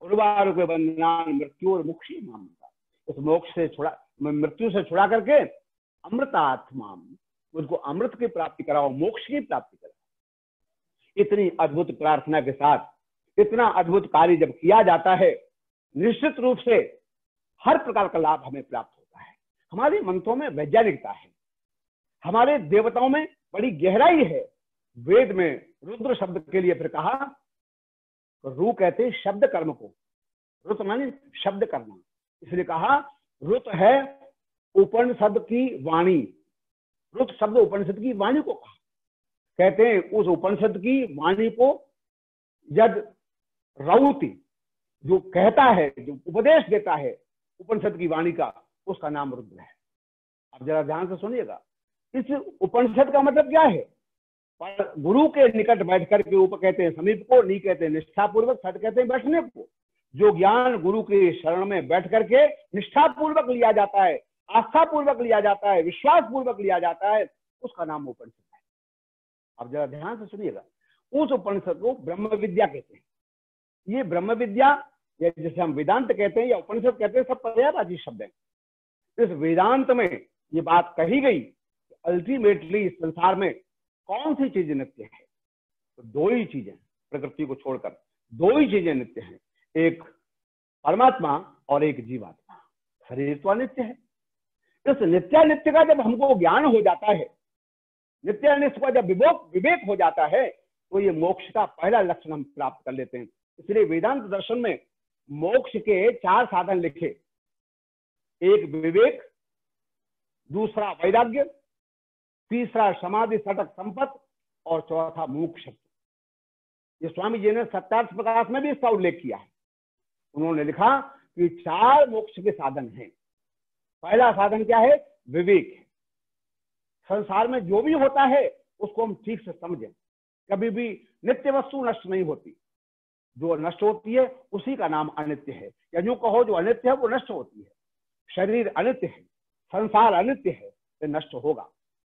उर्वारुक बन्धनान् मृत्योर्मुक्षीयमामृतम्। उस मोक्ष से छुड़ा, मृत्यु से छुड़ा करके अमृतात्मा, उसको अमृत की प्राप्ति कराओ, मोक्ष की प्राप्ति कराओ। इतनी अद्भुत प्रार्थना के साथ इतना अद्भुत कार्य जब किया जाता है, निश्चित रूप से हर प्रकार का लाभ हमें प्राप्त होता है। हमारे मंत्रों में वैज्ञानिकता है, हमारे देवताओं में बड़ी गहराई है। वेद में रुद्र शब्द के लिए फिर कहा, तो रू कहते हैं शब्द कर्म को, रुत माने शब्द करना, इसलिए कहा रुत है उपनिषद की वाणी। रुत शब्द उपनिषद की वाणी को कहा, कहते हैं उस उपनिषद की वाणी को यद रौति, जो कहता है, जो उपदेश देता है उपनिषद की वाणी का, उसका नाम रुद्र है। अब जरा ध्यान से सुनिएगा, इस उपनिषद का मतलब क्या है? पर गुरु के निकट बैठ करके, ऊपर कहते हैं समीप को, नी कहते हैं निष्ठापूर्वक, सट कहते हैं बैठने को। जो ज्ञान गुरु के शरण में बैठ करके निष्ठापूर्वक लिया जाता है, आस्था पूर्वक लिया जाता है, विश्वास पूर्वक लिया जाता है, उसका नाम उपनिषद है। अब जरा ध्यान से सुनिएगा, उस उपनिषद को ब्रह्म विद्या कहते हैं। ये ब्रह्म विद्या, या जैसे हम वेदांत कहते हैं या उपनिषद कहते हैं, सब पर्यायवाची शब्द है। इस वेदांत में ये बात कही गई, अल्टीमेटली इस संसार में कौन सी चीज नित्य है? तो 2 ही चीजें, प्रकृति को छोड़कर 2 ही चीजें नित्य हैं, एक परमात्मा और एक जीवात्मा। शरीर तो अनित्य है। इस नित्यानित्य का जब हमको ज्ञान हो जाता है, नित्यानित्य का जब विवेक हो जाता है, तो ये मोक्ष का पहला लक्षण हम प्राप्त कर लेते हैं। इसलिए वेदांत दर्शन में मोक्ष के 4 साधन लिखे, एक विवेक, दूसरा वैराग्य, तीसरा समाधि सटक संपत्ति और चौथा मोक्ष। ये स्वामी जी ने सत्यार्थ प्रकाश में भी इसका उल्लेख किया है। उन्होंने लिखा कि 4 मोक्ष के साधन हैं। पहला साधन क्या है? विवेक। संसार में जो भी होता है उसको हम ठीक से समझें। कभी भी नित्य वस्तु नष्ट नहीं होती, जो नष्ट होती है उसी का नाम अनित्य है, या जो कहो जो अनित्य है वो नष्ट होती है। शरीर अनित्य है, संसार अनित्य है, ये नष्ट होगा।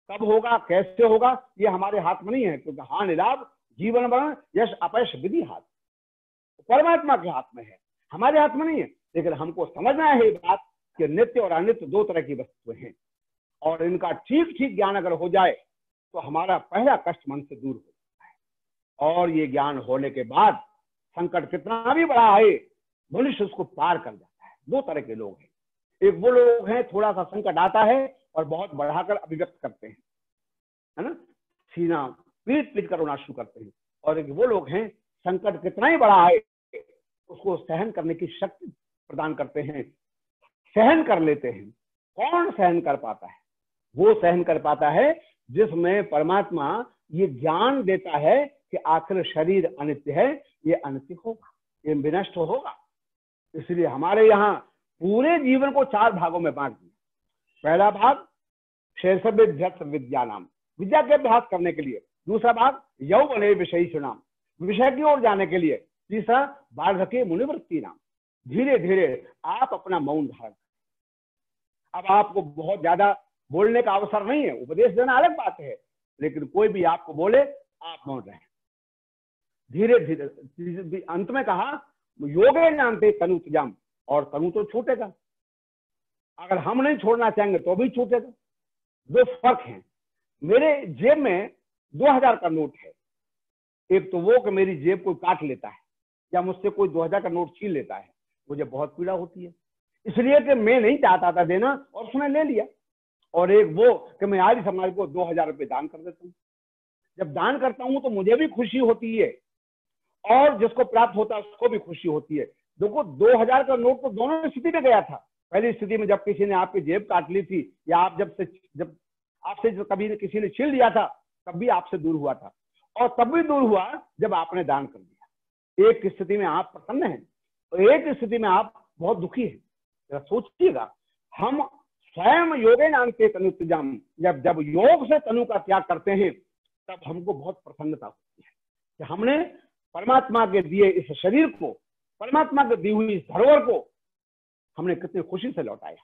कब होगा, कैसे होगा, ये हमारे हाथ में नहीं है, क्योंकि हानि लाभ जीवन मरण यश अपयश विधि हाथ, परमात्मा के हाथ में है, हमारे हाथ में नहीं है। लेकिन हमको समझना है ये बात कि नित्य और अनित्य 2 तरह की वस्तुएं हैं, और इनका ठीक ठीक ज्ञान अगर हो जाए तो हमारा पहला कष्ट मन से दूर हो जाता है। और ये ज्ञान होने के बाद संकट कितना भी बड़ा आए मनुष्य उसको पार कर जाता है। 2 तरह के लोग हैं। एक वो लोग हैं थोड़ा सा संकट आता है और बहुत बढ़ाकर अभिव्यक्त करते हैं, है ना, सीना पीट पीट कर रोना शुरू करते हैं। और एक वो लोग हैं संकट कितना ही बड़ा आए उसको सहन करने की शक्ति प्रदान करते हैं, सहन कर लेते हैं। कौन सहन कर पाता है? वो सहन कर पाता है जिसमें परमात्मा ये ज्ञान देता है कि आखिर शरीर अनित्य है, ये अनित्य होगा, ये विनष्ट होगा। इसलिए हमारे यहाँ पूरे जीवन को 4 भागों में बांट दिया। पहला भाग शेषविद्यर्थ विद्या नाम, विद्या के अभ्यास करने के लिए। दूसरा भाग यौवने विषयी सुनाम, विषय की ओर जाने के लिए। तीसरा वार्धके मुनिवृत्ति नाम, धीरे धीरे आप अपना मौन धारण। अब आपको बहुत ज्यादा बोलने का अवसर नहीं है, उपदेश देना अलग बात है, लेकिन कोई भी आपको बोले आप मौन रहे। धीरे धीरे अंत में कहा योगे जानते तनु तुजाम, और तनु तो छूटेगा, अगर हम नहीं छोड़ना चाहेंगे तो भी छूटेगा। 2 फर्क हैं। मेरे जेब में 2000 का नोट है, एक तो वो कि मेरी जेब कोई काट लेता है या मुझसे कोई 2000 का नोट छीन लेता है, मुझे बहुत पीड़ा होती है, इसलिए कि मैं नहीं चाहता था देना और उसने ले लिया। और एक वो कि मैं आज समाज को 2000 रुपये दान कर देता हूँ। जब दान करता हूँ तो मुझे भी खुशी होती है और जिसको प्राप्त होता है उसको भी खुशी होती है। देखो 2000 का नोट तो दोनों स्थिति में गया था। पहली स्थिति में जब किसी ने आपकी जेब काट ली थी, या आप जब आपसे कभी किसी ने छीन लिया था, तब भी आपसे दूर हुआ था, और तब भी दूर हुआ जब आपने दान कर दिया। एक स्थिति में आप प्रसन्न हैं और एक स्थिति में आप बहुत दुखी हैं। जरा सोचिएगा, हम स्वयं योगे नान्ते तनु तुजाम, जब योग से तनु का त्याग करते हैं तब हमको बहुत प्रसन्नता होती है कि हमने परमात्मा के दिए इस शरीर को, परमात्मा के दी हुई इस धरोहर को हमने कितनी खुशी से लौटाया।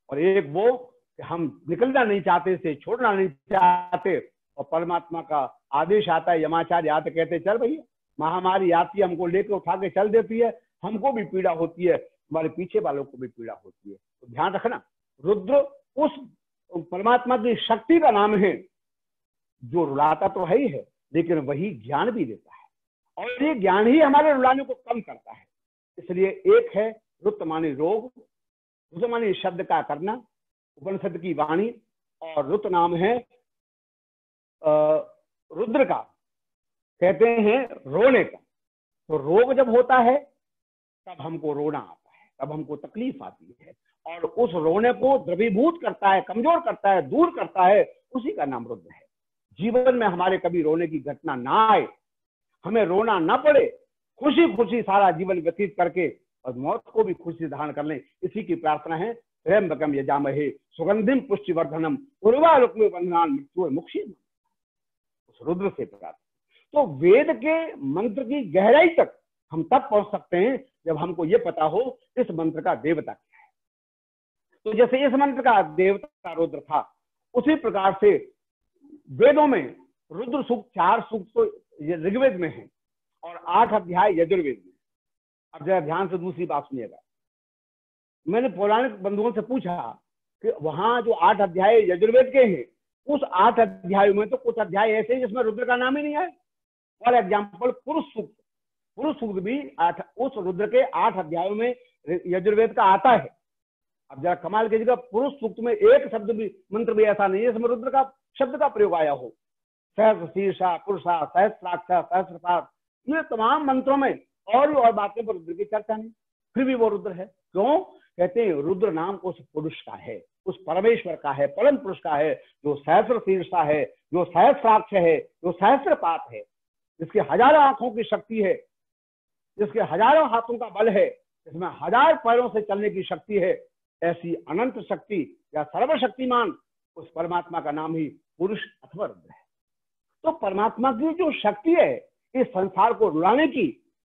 और एक वो कि हम निकलना नहीं चाहते थे, छोड़ना नहीं चाहते, और परमात्मा का आदेश आता है, यमाचार्य आते कहते चल भैया, महामारी आती है हमको लेकर उठा के चल देती है, हमको भी पीड़ा होती है, हमारे पीछे वालों को भी पीड़ा होती है। तो ध्यान रखना, रुद्र उस परमात्मा की शक्ति का नाम है जो रुलाता तो है ही है, लेकिन वही ज्ञान भी देता है, और ये ज्ञान ही हमारे रुलाने को कम करता है। इसलिए एक है रुत मानी रोग, रुत मानी शब्द का करना, उपनिषद की वाणी, और रुत नाम है रुद्र का, कहते हैं रोने का। तो रोग जब होता है तब हमको रोना आता है, तब हमको तकलीफ आती है, और उस रोने को द्रवीभूत करता है, कमजोर करता है, दूर करता है, उसी का नाम रुद्र है। जीवन में हमारे कभी रोने की घटना ना आए, हमें रोना ना पड़े, खुशी खुशी सारा जीवन व्यतीत करके और मौत को भी खुशी धारण कर लें, इसी की प्रार्थना है। त्र्यंबकम यजामहे सुगंधिम पुष्टिवर्धनम उर्वारुक्म बंधनान मृत्यु मुक्षी। उस रुद्र से प्रार्थना। तो वेद के मंत्र की गहराई तक हम तब पहुंच सकते हैं जब हमको ये पता हो इस मंत्र का देवता क्या है। तो जैसे इस मंत्र का देवता रुद्र था, उसी प्रकार से वेदों में रुद्र सूक्त 4 सूक्त तो ऋग्वेद में है और 8 अध्याय यजुर्वेद में। अब जरा ध्यान से दूसरी बात सुनिएगा। मैंने पौराणिक बंधुओं से पूछा कि वहां जो 8 अध्याय यजुर्वेद के हैं, उस 8 अध्यायों में तो कुछ अध्याय ऐसे हैं जिसमें रुद्र का नाम ही नहीं है। फॉर एग्जाम्पल पुरुष सूक्त, पुरुष सूक्त भी उस रुद्र के 8 अध्यायों में यजुर्वेद का आता है। अब जरा कमाल की जगह पुरुष सूक्त में एक शब्द भी, मंत्र भी ऐसा नहीं है इसमें रुद्र का शब्द का प्रयोग आया हो। सहस्र शीर्षा पुरुषा सहस्राक्ष सहस्रपाद, ये तमाम मंत्रों में और बातें पर रुद्र की चर्चा नहीं, फिर भी वो रुद्र है। क्यों कहते हैं? रुद्र नाम उस पुरुष का है उस परमेश्वर का है, परम पुरुष का है, जो सहस्र शीर्षा है, जो सहस्राक्ष है, जो सहस्रपात है, जिसके हजारों आंखों की शक्ति है, जिसके हजारों हाथों का बल है, जिसमें हजार पैरों से चलने की शक्ति है, ऐसी अनंत शक्ति या सर्वशक्तिमान उस परमात्मा का नाम ही पुरुष अथवा रुद्र है। तो परमात्मा की जो शक्ति है इस संसार को रुलाने की,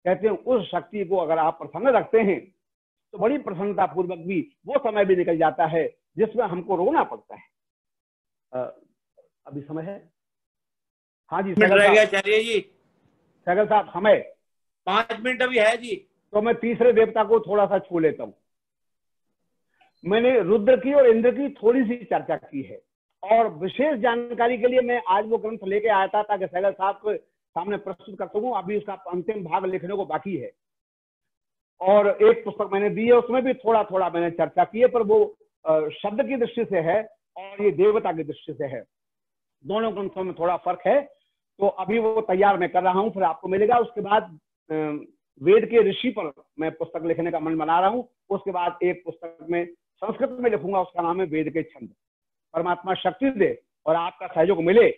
कहते हैं उस शक्ति को अगर आप प्रसन्न रखते हैं तो बड़ी प्रसन्नता पूर्वक भी वो समय भी निकल जाता है जिसमें हमको रोना पड़ता है। अभी समय है? हाँ जी मिनट रह गया आचार्य जी। सहगल साहब समय 5 मिनट अभी है जी। तो मैं तीसरे देवता को थोड़ा सा छू लेता हूं। मैंने रुद्र की और इंद्र की थोड़ी सी चर्चा की है और विशेष जानकारी के लिए मैं आज वो ग्रंथ लेके आया था ताकि सहगल साहब के सामने प्रस्तुत कर सकूं। अभी उसका अंतिम भाग लिखने को बाकी है और एक पुस्तक मैंने दी है, उसमें भी थोड़ा थोड़ा मैंने चर्चा की है, पर वो शब्द की दृष्टि से है और ये देवता की दृष्टि से है। दोनों ग्रंथों में थोड़ा फर्क है। तो अभी वो तैयार मैं कर रहा हूं, फिर आपको मिलेगा। उसके बाद वेद के ऋषि पर मैं पुस्तक लिखने का मन बना रहा हूं। उसके बाद एक पुस्तक में संस्कृत में लिखूंगा, उसका नाम है वेद के छंद। परमात्मा शक्ति दे और आपका सहयोग मिले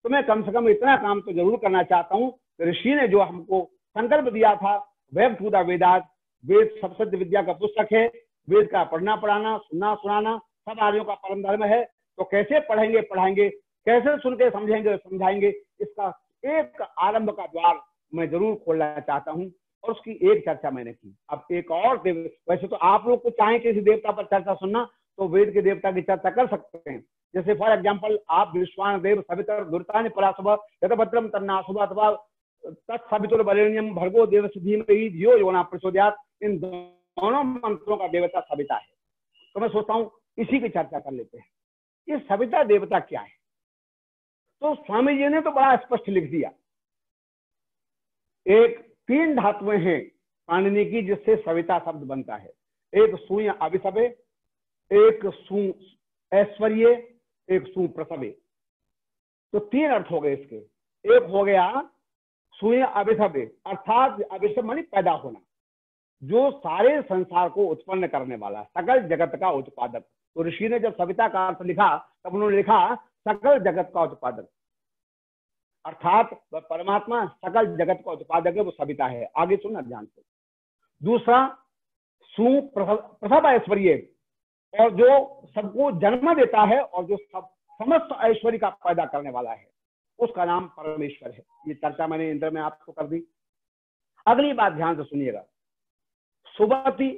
तो मैं कम से कम इतना काम तो जरूर करना चाहता हूँ। ऋषि ने जो हमको संकल्प दिया था, वेद टू द वेदात, वेद सब विद्या का पुस्तक है, वेद का पढ़ना पढ़ाना, सुनना सुनाना सब आर्यों का परम धर्म है। तो कैसे पढ़ेंगे पढ़ाएंगे, कैसे सुन के समझेंगे समझाएंगे, इसका एक आरंभ का द्वार मैं जरूर खोलना चाहता हूँ और उसकी एक चर्चा मैंने की। अब एक और वैसे तो आप लोग को चाहे किसी देवता पर चर्चा सुनना तो वेद के देवता की चर्चा कर सकते हैं। जैसे फॉर एग्जाम्पल आप विश्वान देव सवितर दुर्तानि पराशुभ यतभद्रम तन्नाशुभ अथवा तत्सवितुर्वरेण्यम भर्गो देवस्य धीमहि धियो यो न प्रचोदयात्, इन दोनों मंत्रों का देवता सविता है। तो मैं सोचता हूँ इसी की चर्चा कर लेते हैं। ये सविता देवता क्या है? तो स्वामी जी ने तो बड़ा स्पष्ट लिख दिया। एक 3 धातुएं हैं पाणिनि की जिससे सविता शब्द बनता है। एक सूय अभिसवे, एक सू ऐश्वर्य, एक सू प्रसवे। तो 3 अर्थ हो गए इसके। एक हो गया सूय अभिसवे, अर्थात अभिसव मानी पैदा होना, जो सारे संसार को उत्पन्न करने वाला, सकल जगत का उत्पादक। तो ऋषि ने जब सविता का अर्थ लिखा तब उन्होंने लिखा सकल जगत का उत्पादक, अर्थात परमात्मा सकल जगत का उत्पादक है, वो सविता है। आगे सुनना ध्यान से। दूसरा सु प्रसव ऐश्वर्य, और जो सबको जन्म देता है और जो सब समस्त ऐश्वर्य का पैदा करने वाला है, उसका नाम परमेश्वर है। ये चर्चा मैंने इंद्र में आपको कर दी। अगली बात ध्यान से सुनिएगा। सुबति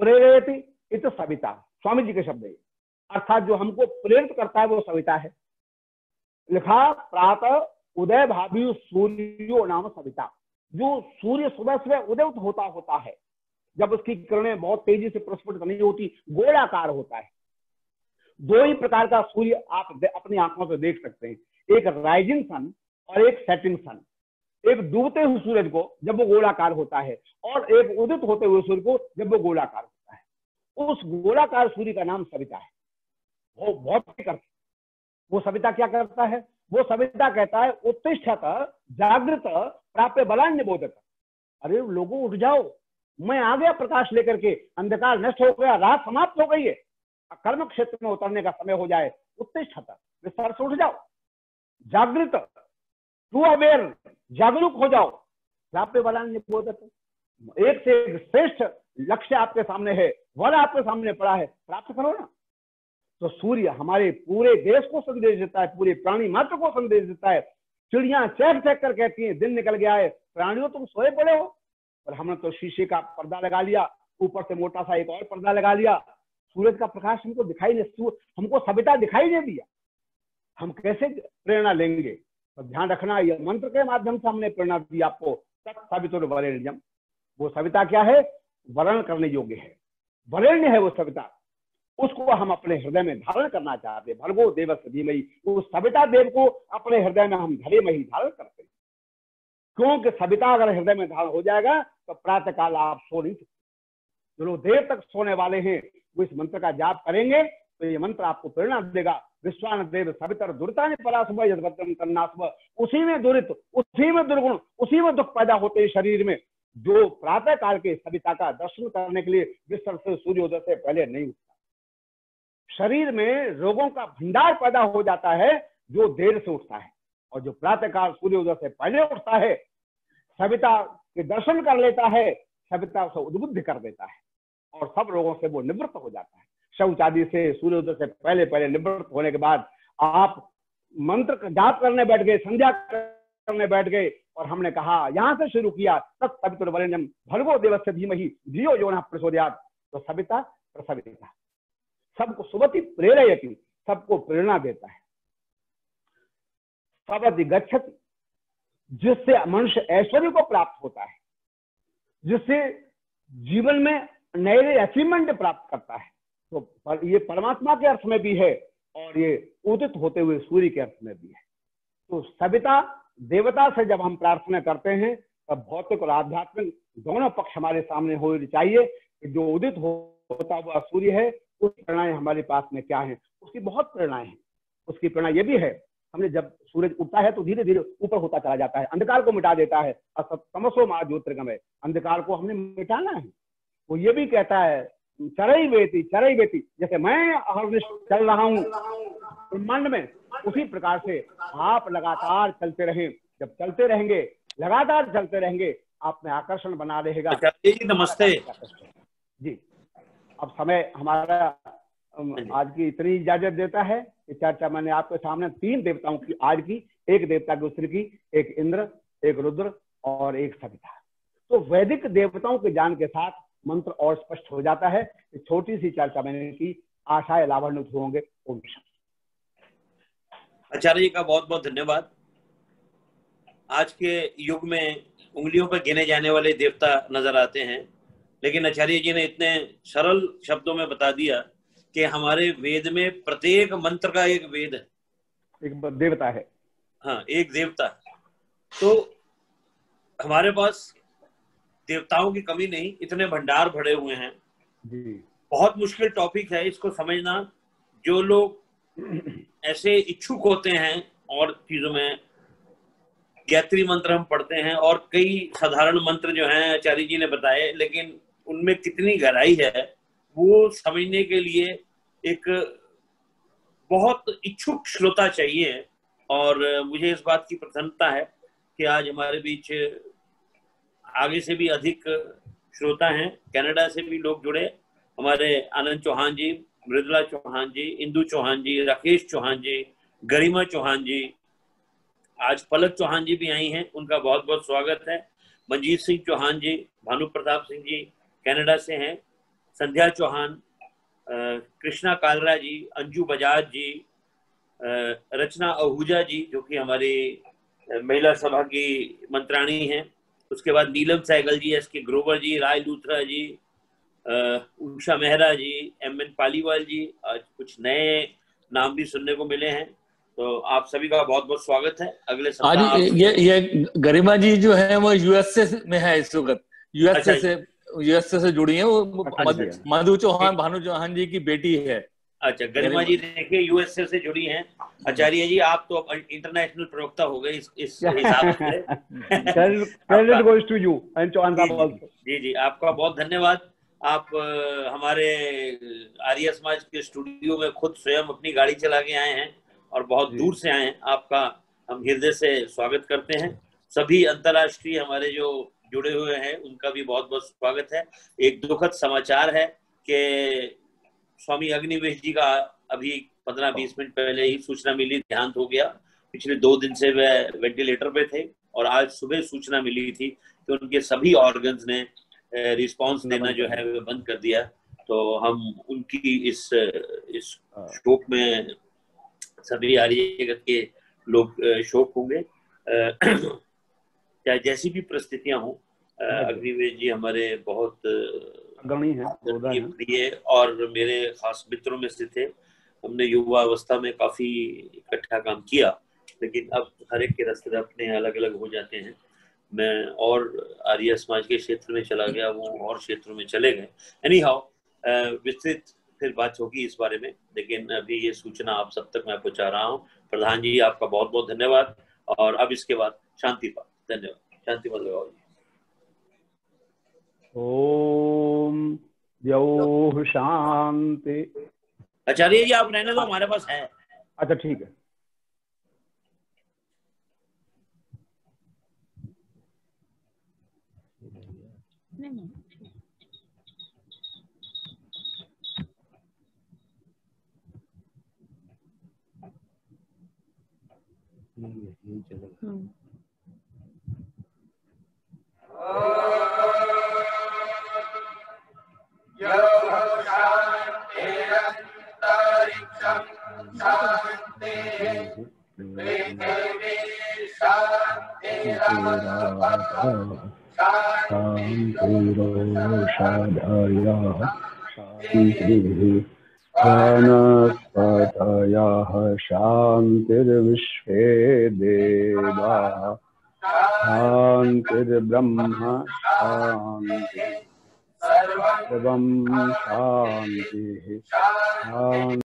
प्रेरयति इत सविता, स्वामी जी के शब्द है, अर्थात जो हमको प्रेरित करता है वो सविता है। लिखा प्रातः उदय भावी सूर्यो नाम सविता, जो सूर्य सुबह सुबह उदय होता है, जब उसकी किरणें बहुत तेजी से प्रस्फुटित नहीं होती, गोलाकार होता है। 2 ही प्रकार का सूर्य आप अपनी आंखों से देख सकते हैं, एक राइजिंग सन और एक सेटिंग सन। एक डूबते हुए सूरज को जब वो गोलाकार होता है और एक उदित होते हुए सूर्य को जब वो गोलाकार होता है। उस गोलाकार सूर्य का नाम सविता है। वो बहुत करते, वो सविता क्या करता है? वो सविता कहता है उत्तिष्ठत जागृत प्राप्य बलान्य बोधक। अरे लोगों उठ जाओ, मैं आ गया प्रकाश लेकर के, अंधकार नष्ट हो गया, रात समाप्त हो गई है, कर्म क्षेत्र में उतरने का समय हो जाए। उत्तिष्ठत, विस्तार से उठ जाओ। जागृत, टू अवेयर, जागरूक हो जाओ। प्राप्य बलान्य बोधक, एक से एक श्रेष्ठ लक्ष्य आपके सामने है, वर आपके सामने पड़ा है, प्राप्त करो ना। तो सूर्य हमारे पूरे देश को संदेश देता है, पूरे प्राणी मात्र को संदेश देता है। चिड़ियां चहक चहक कर कहती हैं दिन निकल गया है, प्राणियों तुम सोए पड़े हो। पर हमने तो शीशे का पर्दा लगा लिया, ऊपर से मोटा सा एक और पर्दा लगा लिया, सूरज का प्रकाश हमको दिखाई नहीं, हमको सविता दिखाई नहीं दिया। हम कैसे प्रेरणा लेंगे? तो ध्यान रखना, यह मंत्र के माध्यम से हमने प्रेरणा दी आपको। तत्सवितुर्वरेण्यम, वो सविता क्या है? वर्ण करने योग्य है, वरेण्य है वो सविता। उसको हम अपने हृदय में धारण करना चाहते हैं। भर्गो देवस्य धीमहि, उस सविता देव को अपने हृदय में हम धरे में ही धारण करते हैं। क्योंकि सविता अगर हृदय में धारण हो जाएगा तो प्रातः काल आप सो नहीं सकते। जो लोग देर तक सोने वाले हैं वो इस मंत्र का जाप करेंगे तो ये मंत्र आपको प्रेरणा देगा। विश्वान देव सवितर दुर्तानि पराशुभ यद्भद्रम तन्नाशुभ, उसी में दुरित, उसी में दुर्गुण, उसी में दुख पैदा होते हैं शरीर में, जो प्रातः काल के सविता का दर्शन करने के लिए विश्व से सूर्योदय से पहले नहीं उठता। शरीर में रोगों का भंडार पैदा हो जाता है जो देर से उठता है। और जो प्रातःकाल सूर्योदय से पहले उठता है, सविता के दर्शन कर लेता है, सविता उसे उद्बुद्ध कर देता है और सब रोगों से वो निवृत्त हो जाता है। शौच आदि से सूर्योदय से पहले पहले निवृत्त होने के बाद आप मंत्र जाप करने बैठ गए, संध्या करने बैठ गए, और हमने कहा यहां से शुरू किया, तत्सवितुर्वरेण्यं भर्गो देवस्य धीमहि धियो यो नः प्रचोदयात्। तो सविता प्रसविता सबको सुवति प्रेरयति, सबको प्रेरणा देता है। सवति गच्छति, जिससे मनुष्य ऐश्वर्य को प्राप्त होता है, जिससे जीवन में नए अचीवमेंट प्राप्त करता है। तो ये परमात्मा के अर्थ में भी है और ये उदित होते हुए सूर्य के अर्थ में भी है। तो सविता देवता से जब हम प्रार्थना करते हैं तब भौतिक और आध्यात्मिक दोनों पक्ष हमारे सामने होने चाहिए कि जो उदित होता हुआ सूर्य है उसकी प्रेरणाएं हमारे पास में क्या है। उसकी बहुत प्रेरणाएं हैं। उसकी प्रेरणा ये भी है, हमने जब सूरज उगता है तो धीरे धीरे ऊपर होता चला जाता है, अंधकार को मिटा देता है। तमसो मा ज्योतिर्गमय, अंधकार को हमने मिटाना है। वो ये भी कहता है चरई बेती, जैसे मैं अहर्निश चल रहा हूँ ब्रह्मांड में, उसी प्रकार से आप लगातार चलते रहें। जब चलते रहेंगे, लगातार चलते रहेंगे, आप में आकर्षण बना रहेगा। जी नमस्ते जी। अब समय हमारा आज की इतनी इजाजत देता है कि चर्चा मैंने आपके सामने 3 देवताओं की आज की, एक देवता की उत्तर की, एक इंद्र, एक रुद्र और एक सविता। तो वैदिक देवताओं के ज्ञान के साथ मंत्र और स्पष्ट हो जाता है। छोटी सी चर्चा मैंने की, आशाएं लाभान्वित होंगे। ओम शांति। आचार्य जी का बहुत बहुत धन्यवाद। आज के युग में उंगलियों पर गिने जाने वाले देवता नजर आते हैं, लेकिन आचार्य जी ने इतने सरल शब्दों में बता दिया कि हमारे वेद में प्रत्येक मंत्र का एक वेद है, एक देवता है। हाँ, एक देवता। तो हमारे पास देवताओं की कमी नहीं, इतने भंडार भरे हुए हैं जी। बहुत मुश्किल टॉपिक है इसको समझना। जो लोग ऐसे इच्छुक होते हैं और चीजों में, गायत्री मंत्र हम पढ़ते हैं और कई साधारण मंत्र जो हैं आचार्य जी ने बताए, लेकिन उनमें कितनी गहराई है वो समझने के लिए एक बहुत इच्छुक श्रोता चाहिए। और मुझे इस बात की प्रसन्नता है कि आज हमारे बीच आगे से भी अधिक श्रोता हैं, कनाडा से भी लोग जुड़े, हमारे आनंद चौहान जी, मृदुला चौहान जी, इंदु चौहान जी, राकेश चौहान जी, गरिमा चौहान जी, आज पलक चौहान जी भी आई हैं, उनका बहुत बहुत स्वागत है। मंजीत सिंह चौहान जी, भानु प्रताप सिंह जी कनाडा से हैं, संध्या चौहान, कृष्णा कालरा जी, अंजू बजाज जी, रचना आहूजा जी जो कि हमारी महिला सभा की मंत्राणी हैं, उसके बाद नीलम सहगल जी, एस के ग्रोवर जी, राय लूथरा जी, उषा मेहरा जी, एम.एन. पालीवाल जी, आज कुछ नए नाम भी सुनने को मिले हैं। तो आप सभी का बहुत बहुत स्वागत है। अगले सप्ताह ये गरिमा जी जो है वो यूएसए में है इस वक्त, यूएसए से जुड़ी है। वो मधु चौहान, भानु चौहान जी की बेटी है। अच्छा, गरिमा जी देखिए यूएसए से जुड़ी हैं। आचार्य जी आप तो इंटरनेशनल प्रवक्ता हो गए इस हिसाब से। Credit goes to you and Chauhan साहब आल्सो। जी, आपका बहुत धन्यवाद। आप हमारे आर्य समाज के स्टूडियो में खुद स्वयं अपनी गाड़ी चला के आए हैं और बहुत दूर से आए हैं। आपका हम हृदय से स्वागत करते हैं। सभी अंतर्राष्ट्रीय हमारे जो जुड़े हुए हैं उनका भी बहुत बहुत स्वागत है। एक दुखद समाचार है कि स्वामी अग्निवेश जी का अभी 15-20 मिनट पहले ही सूचना मिली, देहांत हो गया। पिछले 2 दिन से वह वेंटिलेटर पे थे और आज सुबह सूचना मिली थी कि उनके सभी ऑर्गन्स ने रिस्पांस देना जो है वो बंद कर दिया। तो हम उनकी इस शोक में सभी आर्य जगत के लोग शोक होंगे। चाहे जैसी भी परिस्थितियां हों, अग्निवेश जी हमारे बहुत प्रिय और मेरे खास मित्रों में से थे। हमने युवा अवस्था में काफी इकट्ठा काम किया, लेकिन अब हर एक के रास्ते अपने अलग अलग हो जाते हैं। मैं और आर्य समाज के क्षेत्र में चला गया, वो और क्षेत्रों में चले गए। एनी हाउ, विस्तृत फिर बात होगी इस बारे में, लेकिन अभी ये सूचना आप सब तक मैं पहुंचा रहा हूँ। प्रधान जी आपका बहुत बहुत धन्यवाद। और अब इसके बाद शांति पाठ। धन्यवाद। शांति पाठ लगाओ जी। ओम द्यौः शांति आचार्य जी आप रहने दो, हमारे पास है। अच्छा ठीक है। वनस्पतयः शान्तिर्विश्वे देवाः शान्तिर्ब्रह्म शान्तिः सर्वं शान्तिः शान्तिः।